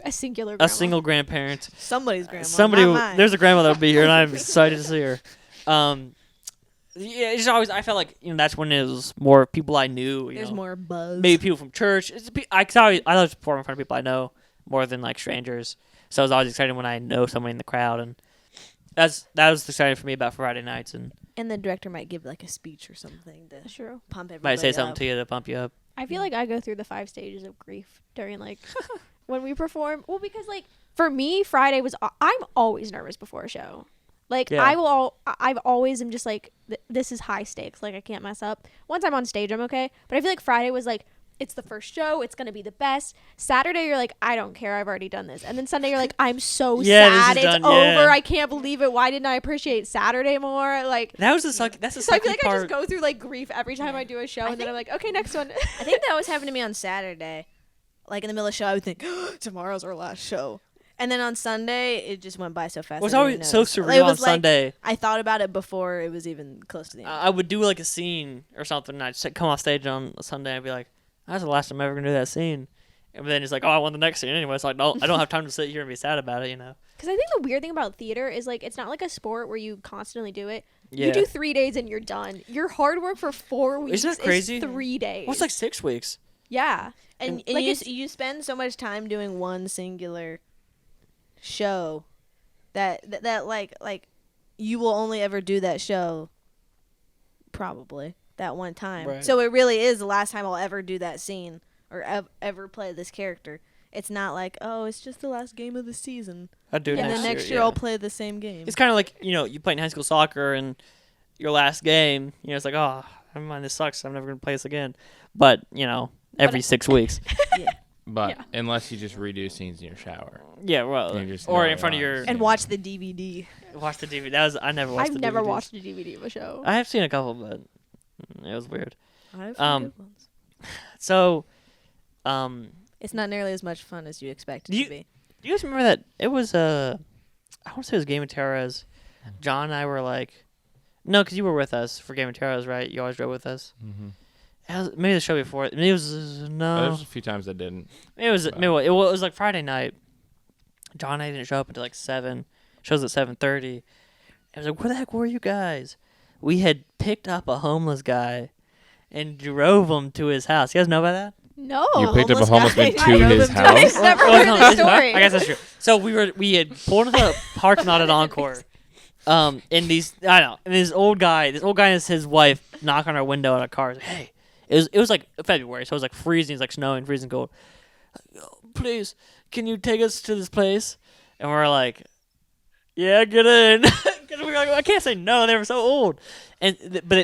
A singular a grandma. single grandparent. Somebody's grandma. Somebody, not mine. there's a grandma that'll be here, and I'm excited to see her. Yeah, it's always. I felt like that's when it was more people I knew. There's more buzz. maybe people from church. I love to perform in front of people I know more than like strangers. So it was always exciting when I know somebody in the crowd, and that was exciting for me about Friday nights, and And the director might give like a speech or something to That's true. pump everybody might say up. something to you to pump you up. I feel like I go through the 5 stages of grief during like when we perform. Well, because like for me, Friday was I'm always nervous before a show. Like Yeah. I've always am just like this is high stakes. Like I can't mess up. Once I'm on stage, I'm okay. But I feel like Friday was like it's the first show. It's gonna be the best. Saturday, you're like I don't care. I've already done this. And then Sunday, you're like I'm so Yeah, this sad. is It's done, over. yeah. I can't believe it. Why didn't I appreciate Saturday more? Like. That was the suck. That's the So I sucky feel like part. I just go through like grief every time I do a show, and then I'm like, okay, next one. I think that always happened to me on Saturday. Like in the middle of the show, I would think, tomorrow's our last show. And then on Sunday, it just went by so fast. It was I didn't always so notice. surreal It on was like, Sunday. I thought about it before it was even close to the end. I would do like a scene or something, and I'd just come off stage on a Sunday and be like, that's the last time I'm ever gonna do that scene. And then it's like, oh, I want the next scene anyway. So I don't have time to sit here and be sad about it, Because I think the weird thing about theater is like it's not like a sport where you constantly do it. Yeah. You do 3 days and you're done. Your hard work for 4 weeks Isn't that crazy? is 3 days. Well, it's like 6 weeks. yeah. and like you, it's- you spend so much time doing one singular show that like you will only ever do that show probably that one time. Right. So it really is the last time I'll ever do that scene or ever play this character. It's not like, oh, it's just the last game of the season. I'd do it And next then next year. year Yeah. I'll play the same game. It's kind of like, you play in high school soccer and your last game, it's like, oh, never mind, this sucks. I'm never going to play this again. But, every 6 weeks. But Yeah. unless you just redo scenes in your shower. Yeah, well, You just or know in front of it your, lies. And watch the DVD. watch the DVD. I never watched I've the never DVDs. watched a DVD of a show. I have seen a couple, but it was weird. I have Um, good ones. So, It's not nearly as much fun as you expect it Do you- to be. do you guys remember that it was I want to say it was Game of Terrors. John and I were like, no, because you were with us for Game of Terrors, right? You always drove with us. Mm-hmm. Maybe the show before. Maybe it was no. There's a few times I didn't. Maybe it was. Wow. Maybe it was like Friday night. John and I didn't show up until like 7. Shows at 7:30. I was like, where the heck were you guys? We had picked up a homeless guy and drove him to his house. You guys know about that? No. You picked up a homeless man guy. to I drove his him to house? his Never Oh, heard no, the it's not- story. I guess that's true. So we had pulled into the parking lot at Encore. And this old guy and his wife knock on our window at a car. Like, hey, it was like February, so it was like freezing. It's like snowing, freezing cold. Please, can you take us to this place? And we're like, yeah, get in. 'Cause we were like, I can't say no. They were so old, but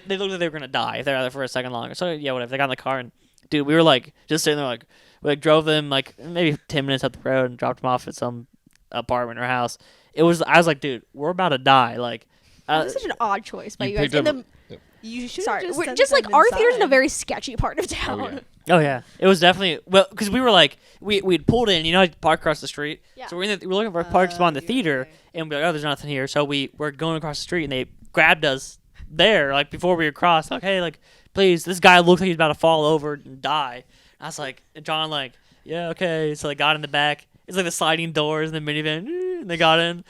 they looked like they were gonna die if they're out there for a second longer. So yeah, whatever. They got in the car and dude, we were like just sitting there like we like drove them like maybe 10 minutes up the road and dropped them off at some apartment or house. I was like, dude, we're about to die. Like, This is such an odd choice by You you guys. picked In up- the, You should sorry, just, we're, send just like them our theater's in a inside. very sketchy part of town. Oh, yeah. oh yeah, it was definitely because we were like we'd pulled in, like park across the street. Yeah. So we're looking for a park spot in the you're theater, right. and we're like, oh, there's nothing here. So we're going across the street, and they grabbed us there, like before we crossed. Like, hey, like please, this guy looks like he's about to fall over and die. I was like, John, like, yeah, okay. So they got in the back. It's like the sliding doors in the minivan, and they got in.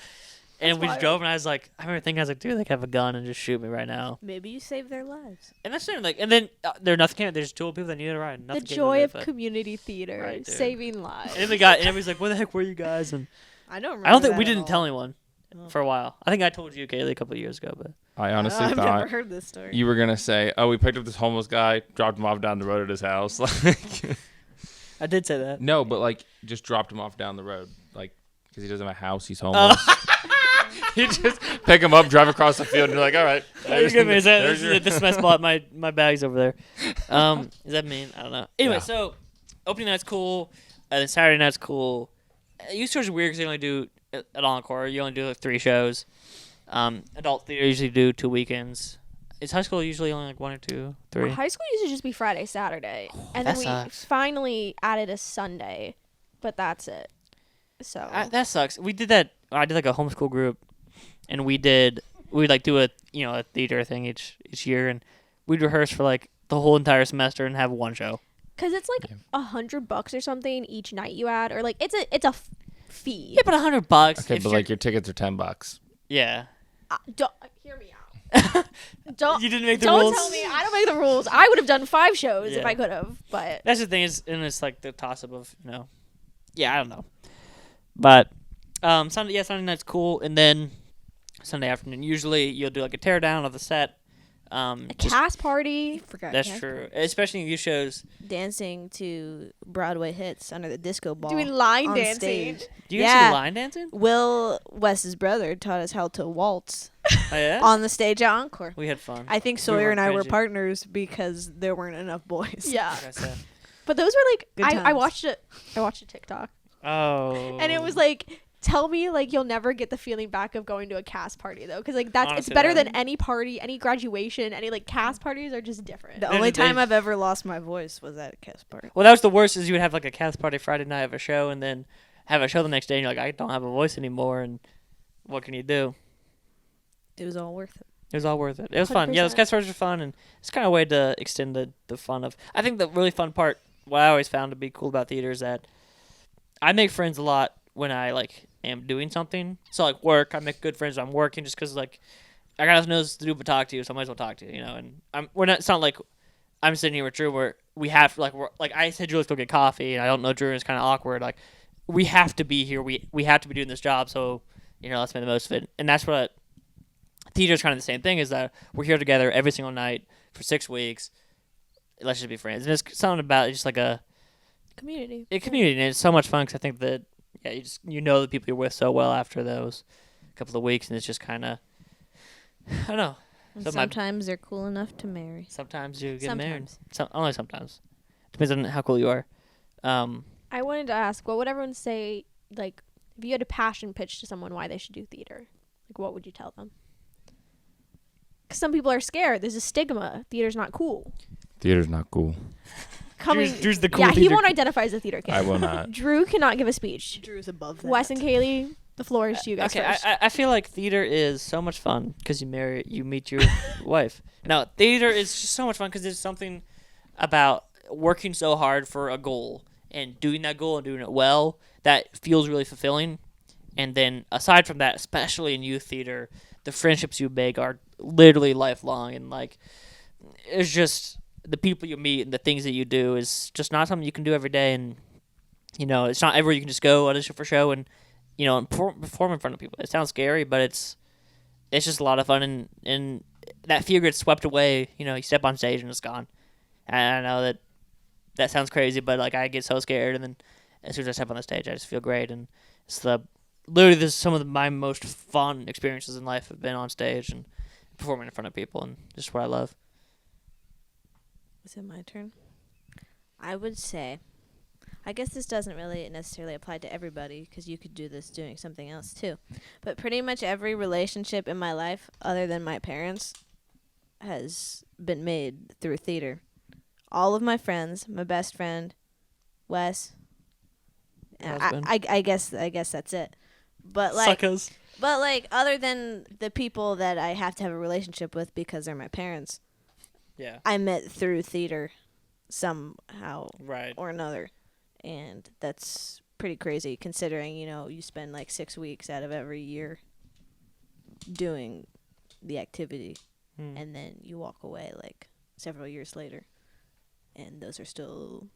And we just wild. drove, and I was like, I remember thinking, I was like, dude, they could have a gun and just shoot me right now. Maybe you saved their lives. And that's like, and then there nothing came. There's two people that needed a ride. The Nothing came joy of of it, community theater, Right, dude. saving lives. and then and everybody's like, where the heck were you guys? And I don't remember. I don't think that we at didn't all. tell anyone Oh. for a while. I think I told you, Kaylee, a couple of years ago, but I honestly I've never thought heard this story. you were gonna say, "Oh, we picked up this homeless guy, dropped him off down the road at his house." Like, I did say that. no, but like just dropped him off down the road, like because he doesn't have a house, he's homeless. You just pick him up, drive across the field, and you're like, "All right, You're good, man. there's your- This is my spot. My bag's over there. Is that mean? I don't know. Anyway, Yeah. so opening night's cool. Then Saturday night's cool. Youth stores are weird because they only do at Encore. You only do like 3 shows. Adult theater usually do 2 weekends. Is high school usually only like 1 or 2, 3? High school used to just be Friday, Saturday, and that then we sucks. finally added a Sunday, but that's it. So That sucks. We did that. I did like a homeschool group, and we'd like do a theater thing each year, and we'd rehearse for like the whole entire semester and have 1 show. because it's like $100 or something each night you add, or like it's a fee. Yeah, but $100. Okay, if but you're- like your tickets are $10. yeah. Don't hear me out. Don't You didn't make the don't rules. tell me I don't make the rules. I would have done 5 shows if Yeah. I could have, but That's the thing is, and it's like the toss up of yeah, I don't know, but Sunday night's cool, and then Sunday afternoon usually you'll do like a tear down of the set. a Just- cast party. Forgot. that's Casper. true, especially in youth shows. Dancing to Broadway hits under the disco ball. Doing line on dancing. stage. Do you guys Yeah. do line dancing? Will Wes's brother taught us how to waltz Oh, yeah, on the stage at Encore. we had fun. I think We Sawyer weren't and I were crazy. partners because there weren't enough boys. Yeah, Like I said. but those were like Good I times. watched it. I watched a TikTok, Oh, and it was like, tell me like you'll never get the feeling back of going to a cast party though, because like it's Honestly, better yeah. than any party, any graduation, any like cast parties are just different. The There's only a- time there's- I've ever lost my voice was at a cast party. well, that was the worst. Is you would have like a cast party Friday night of a show, and then have a show the next day, and you're like, I don't have a voice anymore, and what can you do? It was all worth it. It was all worth it. It was fun. Yeah, those 100%. cast parties are fun, and it's kind of a way to extend the fun of. I think the really fun part, what I always found to be cool about theater is that I make friends a lot when I like am doing something. So like work, I make good friends when I'm working, just because like I got nothing else to do but talk to you, so I might as well talk to you, And we're not. It's not like I'm sitting here with Drew where we have like I said, Drew, let's go get coffee, and I don't know Drew, and it's kind of awkward. Like we have to be here. We have to be doing this job, so let's make the most of it. And that's what theater is kind of the same thing. Is that we're here together every single night for 6 weeks. Let's just be friends. And it's something about just like a Community. community, and it's so much fun because I think that you know the people you're with so well after those couple of weeks, and it's just kind of I don't know. And So my- sometimes they're cool enough to marry. Sometimes you get married. Sometimes. Only sometimes. Depends on how cool you are. I wanted to ask, what would everyone say, like, if you had a passion pitch to someone why they should do theater? Like, what would you tell them? Because some people are scared. There's a stigma. Theater's not cool. Theater's not cool. Drew's the cool yeah, he theater won't identify as a theater kid. I will not. Drew cannot give a speech. Drew's above that. Wes and Kaylee, the floor is to you guys Okay, first. I feel like theater is so much fun because you meet your wife. Now, theater is just so much fun because there's something about working so hard for a goal and doing that goal and doing it well that feels really fulfilling. And then aside from that, especially in youth theater, the friendships you make are literally lifelong, and like it's just the people you meet and the things that you do is just not something you can do every day. And it's not everywhere you can just go audition for show and and perform in front of people. It sounds scary, but it's just a lot of fun, and that fear gets swept away. You step on stage and it's gone. And I know that sounds crazy, but like I get so scared, and then as soon as I step on the stage, I just feel great. And it's literally this is some of my most fun experiences in life have been on stage and performing in front of people, and just what I love. Is it my turn? I would say, I guess this doesn't really necessarily apply to everybody because you could do this doing something else too. But pretty much every relationship in my life, other than my parents, has been made through theater. All of my friends, my best friend, Wes. Husband. I guess that's it. But Suckers. other than the people that I have to have a relationship with because they're my parents, Yeah. I met through theater somehow Right. or another. And that's pretty crazy considering, you spend like 6 weeks out of every year doing the activity, Hmm. and then you walk away like several years later, and those are still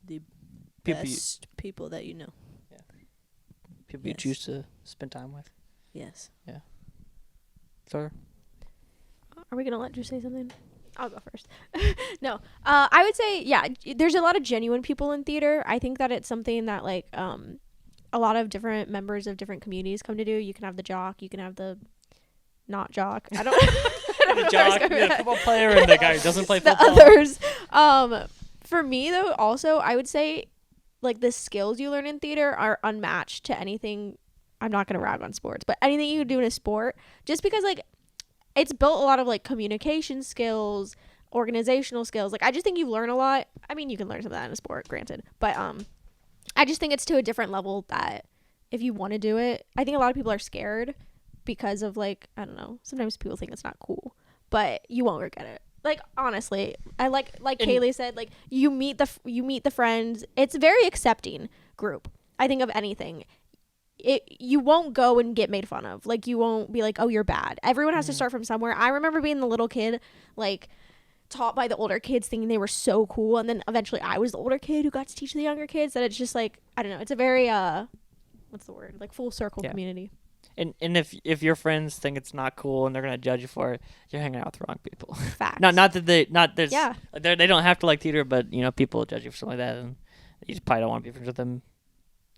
the People best people that you know. people you Yes. choose to spend time with. Yes. Sure. Are we gonna let you say something? I'll go first. No, I would say there's a lot of genuine people in theater. I think that it's something that like a lot of different members of different communities come to do. You can have the jock, you can have the not jock. I don't. I don't know The where I was jock, going with the that. football player, and the guy who doesn't play The football. others. For me though, also I would say like the skills you learn in theater are unmatched to anything. I'm not gonna rag on sports, but anything you do in a sport, just because like it's built a lot of like communication skills, organizational skills. Like I just think you learn a lot. I mean, you can learn some of that in a sport, granted, but I just think it's to a different level that if you want to do it, I think a lot of people are scared because of like, I don't know, sometimes people think it's not cool, but you won't regret it. Like honestly, I like And- Kaylee said, like you meet the friends. It's a very accepting group. I think of anything. You won't go and get made fun of. Like you won't be like, oh, you're bad. Everyone has to start from somewhere. I remember being the little kid, like taught by the older kids, thinking they were so cool, and then eventually I was the older kid who got to teach the younger kids. That it's just like, I don't know. It's a very what's the word? Like full circle Yeah. community. And if your friends think it's not cool and they're gonna judge you for it, you're hanging out with the wrong people. Facts. not that there's Yeah. they don't have to like theater, but people judge you for something like that, and you just probably don't want to be friends with them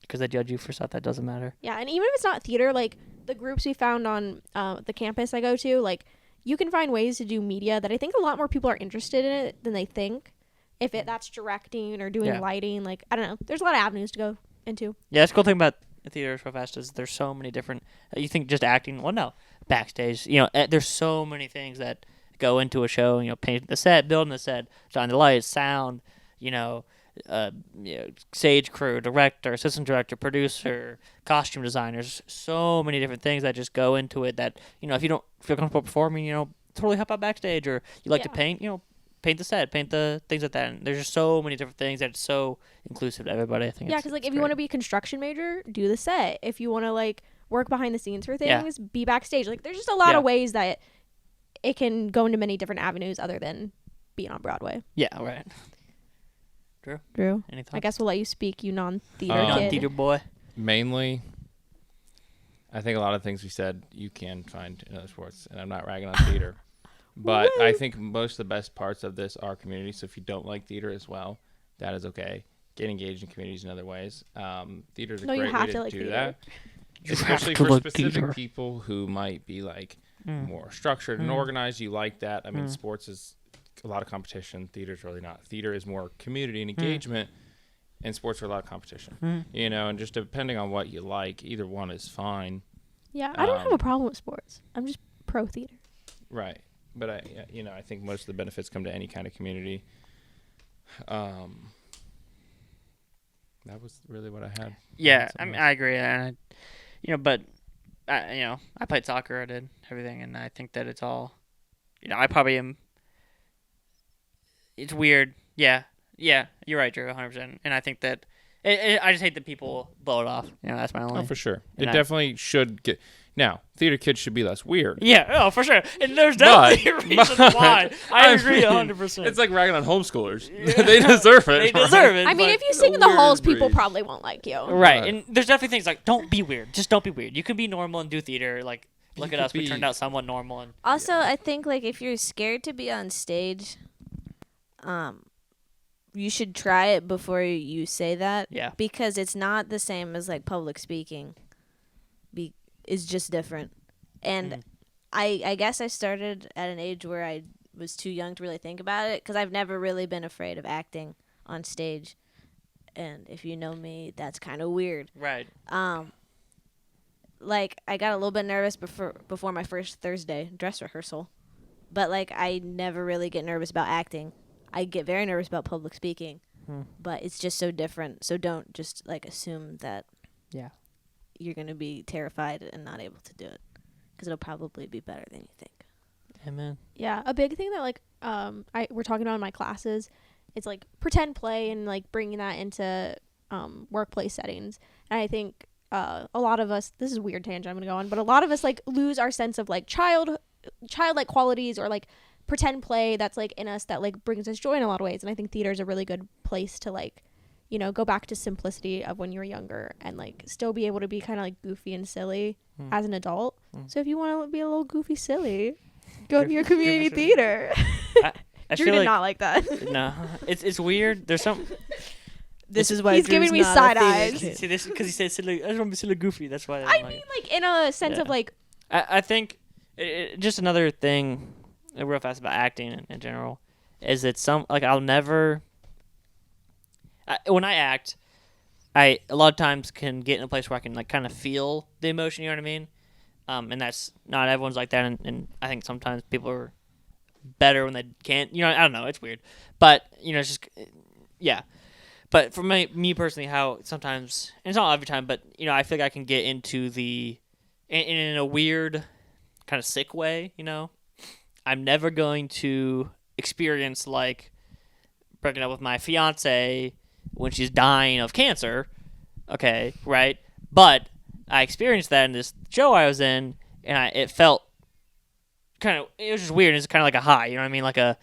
because they judge you for stuff that doesn't matter. Yeah, and even if it's not theater, like the groups we found on the campus I go to, like you can find ways to do media that I think a lot more people are interested in it than they think. If that's directing or doing Yeah. lighting, like I don't know, there's a lot of avenues to go into. Yeah, that's the cool thing about theater so fast is there's so many different. You think just acting? Well, no, backstage. There's so many things that go into a show. Painting the set, building the set, designing the lights, sound. Stage crew, director, assistant director, producer, costume designers. So many different things that just go into it. That if you don't feel comfortable performing, totally help out backstage, or you like to Yeah. paint, paint the set, paint the things like that. And there's just so many different things that it's so inclusive to everybody. I think. Yeah, because like if you want to be a construction major, do the set. If you want to like work behind the scenes for Yeah. things, be backstage. Like there's just a lot Yeah. of ways that it can go into many different avenues other than being on Broadway. Yeah, right. Drew, Any thoughts? I guess we'll let you speak, you non-theater Um, kid. Non-theater boy. Mainly, I think a lot of things we said you can find in other sports, and I'm not ragging on theater. But I think most of the best parts of this are community. So if you don't like theater as well, that is okay. Get engaged in communities in other ways. Theater is a No, you great have way to to like do theater. that. You Especially have to for like specific theater. people who might be like Mm. more structured and Mm. organized. You like that. I mean, Mm. sports is a lot of competition. Theater's really not. Theater is more community and engagement, and sports are a lot of competition. Mm. And just depending on what you like, either one is fine. Yeah, I don't have a Um, problem with sports. I'm just pro theater. Right. But I think most of the benefits come to any kind of community. That was really what I had. Yeah, Something I mean, else. I agree, and but I played soccer, I did everything, and I think that it's all, I probably am. It's weird, yeah, you're right, Drew, 100%, and I think that I just hate that people blow it off. That's my only. Oh, for sure. And It I- definitely should get. Now, theater kids should be less weird. Yeah, for sure, and there's But- definitely reasons why. I agree 100%. It's like ragging on homeschoolers. They deserve it. They deserve it. I mean, but- if you sing in the weird halls, people breed. probably won't like you. Right, Right. and there's definitely things like don't be weird. Just don't be weird. You can be normal and do theater. Like, look You at could us. We be- turned out somewhat normal. And Also, I think like if you're scared to be on stage, you should try it before you say that. Yeah. Because it's not the same as like public speaking. It's just different. And I guess I started at an age where I was too young to really think about it because I've never really been afraid of acting on stage. And if you know me, that's kind of weird. right. Like I got a little bit nervous before my first Thursday dress rehearsal, but like I never really get nervous about acting. I get very nervous about public speaking, but it's just so different. So don't just like assume that Yeah. you're gonna be terrified and not able to do it, because it'll probably be better than you think. Amen. Yeah, a big thing that like we're talking about in my classes, it's like pretend play and like bringing that into workplace settings. And I think a lot of us, this is a weird tangent I'm gonna go on, but a lot of us like lose our sense of like childlike qualities or like pretend play that's like in us that like brings us joy in a lot of ways. And I think theater is a really good place to like, you know, go back to simplicity of when you were younger and like still be able to be kind of like goofy and silly as an adult. So if you want to be a little goofy silly, go to your community theater. I Drew feel did like, not like that. no, it's weird. There's some. This is why He's Drew's giving me not a side theater eyes. kid. See this because he said silly. I just want to be silly goofy. That's why. I mean, like in a sense of Yeah. like, I think just another thing, real fast about acting in general, is that I'll never. When I act, I a lot of times can get in a place where I can like kind of feel the emotion. You know what I mean? And that's not everyone's like that, and I think sometimes people are better when they can't. You know, I don't know. It's weird, but you know, it's just yeah. But for me personally, how sometimes, and it's not every time, but you know, I feel like I can get into in a weird, kind of sick way. You know, I'm never going to experience like breaking up with my fiance when she's dying of cancer. Okay, right? But I experienced that in this show I was in, and it felt it was just weird. It's kind of like a high, you know what I mean? Like a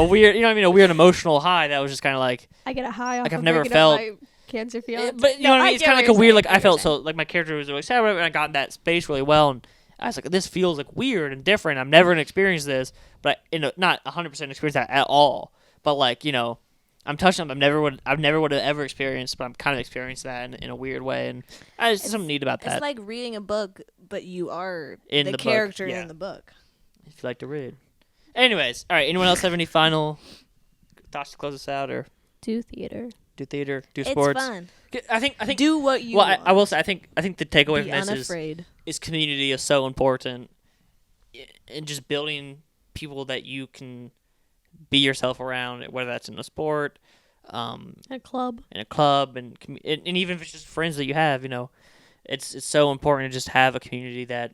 weird, you know what I mean? A weird emotional high that was just kind of like. I get a high off Like, I've of never breaking felt- up my cancer fiance. But you know what I mean? It's get kind of what like a you're weird, saying, like I I get what felt you're so, like my character was really sad, whatever, and I got in that space really well, and I was like, this feels like weird and different. I'm never gonna experience this, but not 100% experience that at all. But like, you know, I'm touching them. I've never would have ever experienced, but I'm kind of experienced that in a weird way, and there's something neat about that. It's like reading a book, but you are In the the book, character yeah. in the book. If you like to read. Anyways, all right. Anyone else have any final thoughts to close us out, or do theater. do theater, do It's sports? fun. I think. Do what you Well, want. I will say. I think the takeaway Be from this unafraid. is community is so important, and just building people that you can be yourself around, whether that's in a sport, A club. in a club, and even if it's just friends that you have. You know, it's so important to just have a community that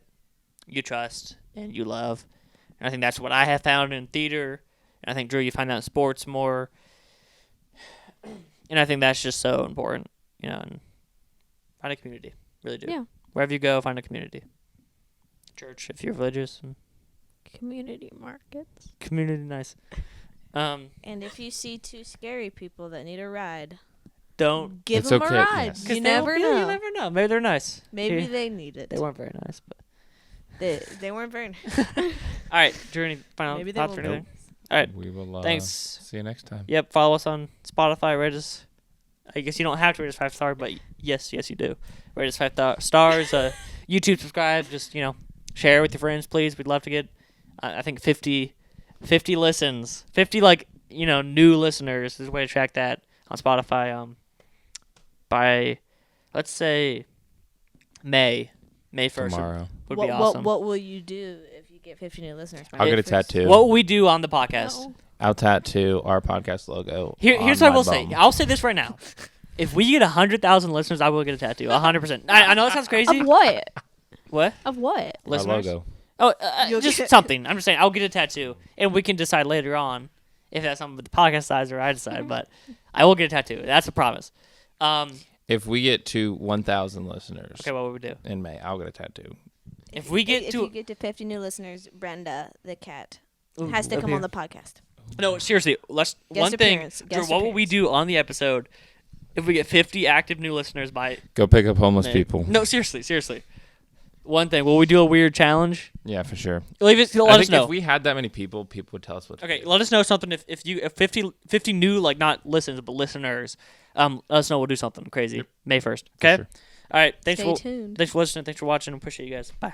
you trust and you love. And I think that's what I have found in theater. And I think, Drew, you find that in sports more. And I think that's just so important, you know, and find a community. Really do. Yeah. Wherever you go, find a community. Church, if you're religious. And Community markets. community, nice. And if you see two scary people that need a ride, Don't. give It's them okay, a ride. yes. 'Cause You they won't never be- know. You never know. Maybe they're nice. Maybe Here- they need it. They weren't very nice, but. They weren't very All right, Drew, any final Maybe they thoughts or won't. anything? All right. We will Thanks. see you next time. Yep, follow us on Spotify. Rate us. I guess you don't have to rate us 5 stars, but yes, you do. Rate us 5 stars. YouTube, subscribe. Just share with your friends, please. We'd love to get. I think 50 listens. 50 new listeners is a way to track that on Spotify. By let's say May 1st Tomorrow. would be awesome. What will you do if you get 50 new listeners? I'll get a tattoo. What will we do on the podcast? No. I'll tattoo our podcast logo. Here's on what I my will say. bum. I'll say this right now. If we get 100,000 listeners, I will get a tattoo. 100%. I know that sounds crazy. Of what? What? Of what? Our Listeners? logo. Oh, You'll just get- something. I'm just saying I'll get a tattoo, and we can decide later on if that's something with the podcast size or I decide. But I will get a tattoo. That's a promise. If we get to 1,000 listeners Okay, what would we do? in May, I'll get a tattoo. If we get if to you get to 50 new listeners, Brenda the cat Ooh, has to up come here. on the podcast. No, seriously. Guest One thing. appearance, Drew, guest what will we appearance. do on the episode if we get 50 active new listeners by Go pick up homeless May? people. No, seriously. One thing. Will we do a weird challenge? Yeah, for sure. Leave it. I Let us think know. if we had that many people would tell us what to Okay, do. let us know something if 50 new, like not listens but listeners. Let us know. We'll do something crazy. Yep. May 1st. Okay. sure. All right. Stay tuned. Thanks for listening. Thanks for watching. Appreciate you guys. Bye.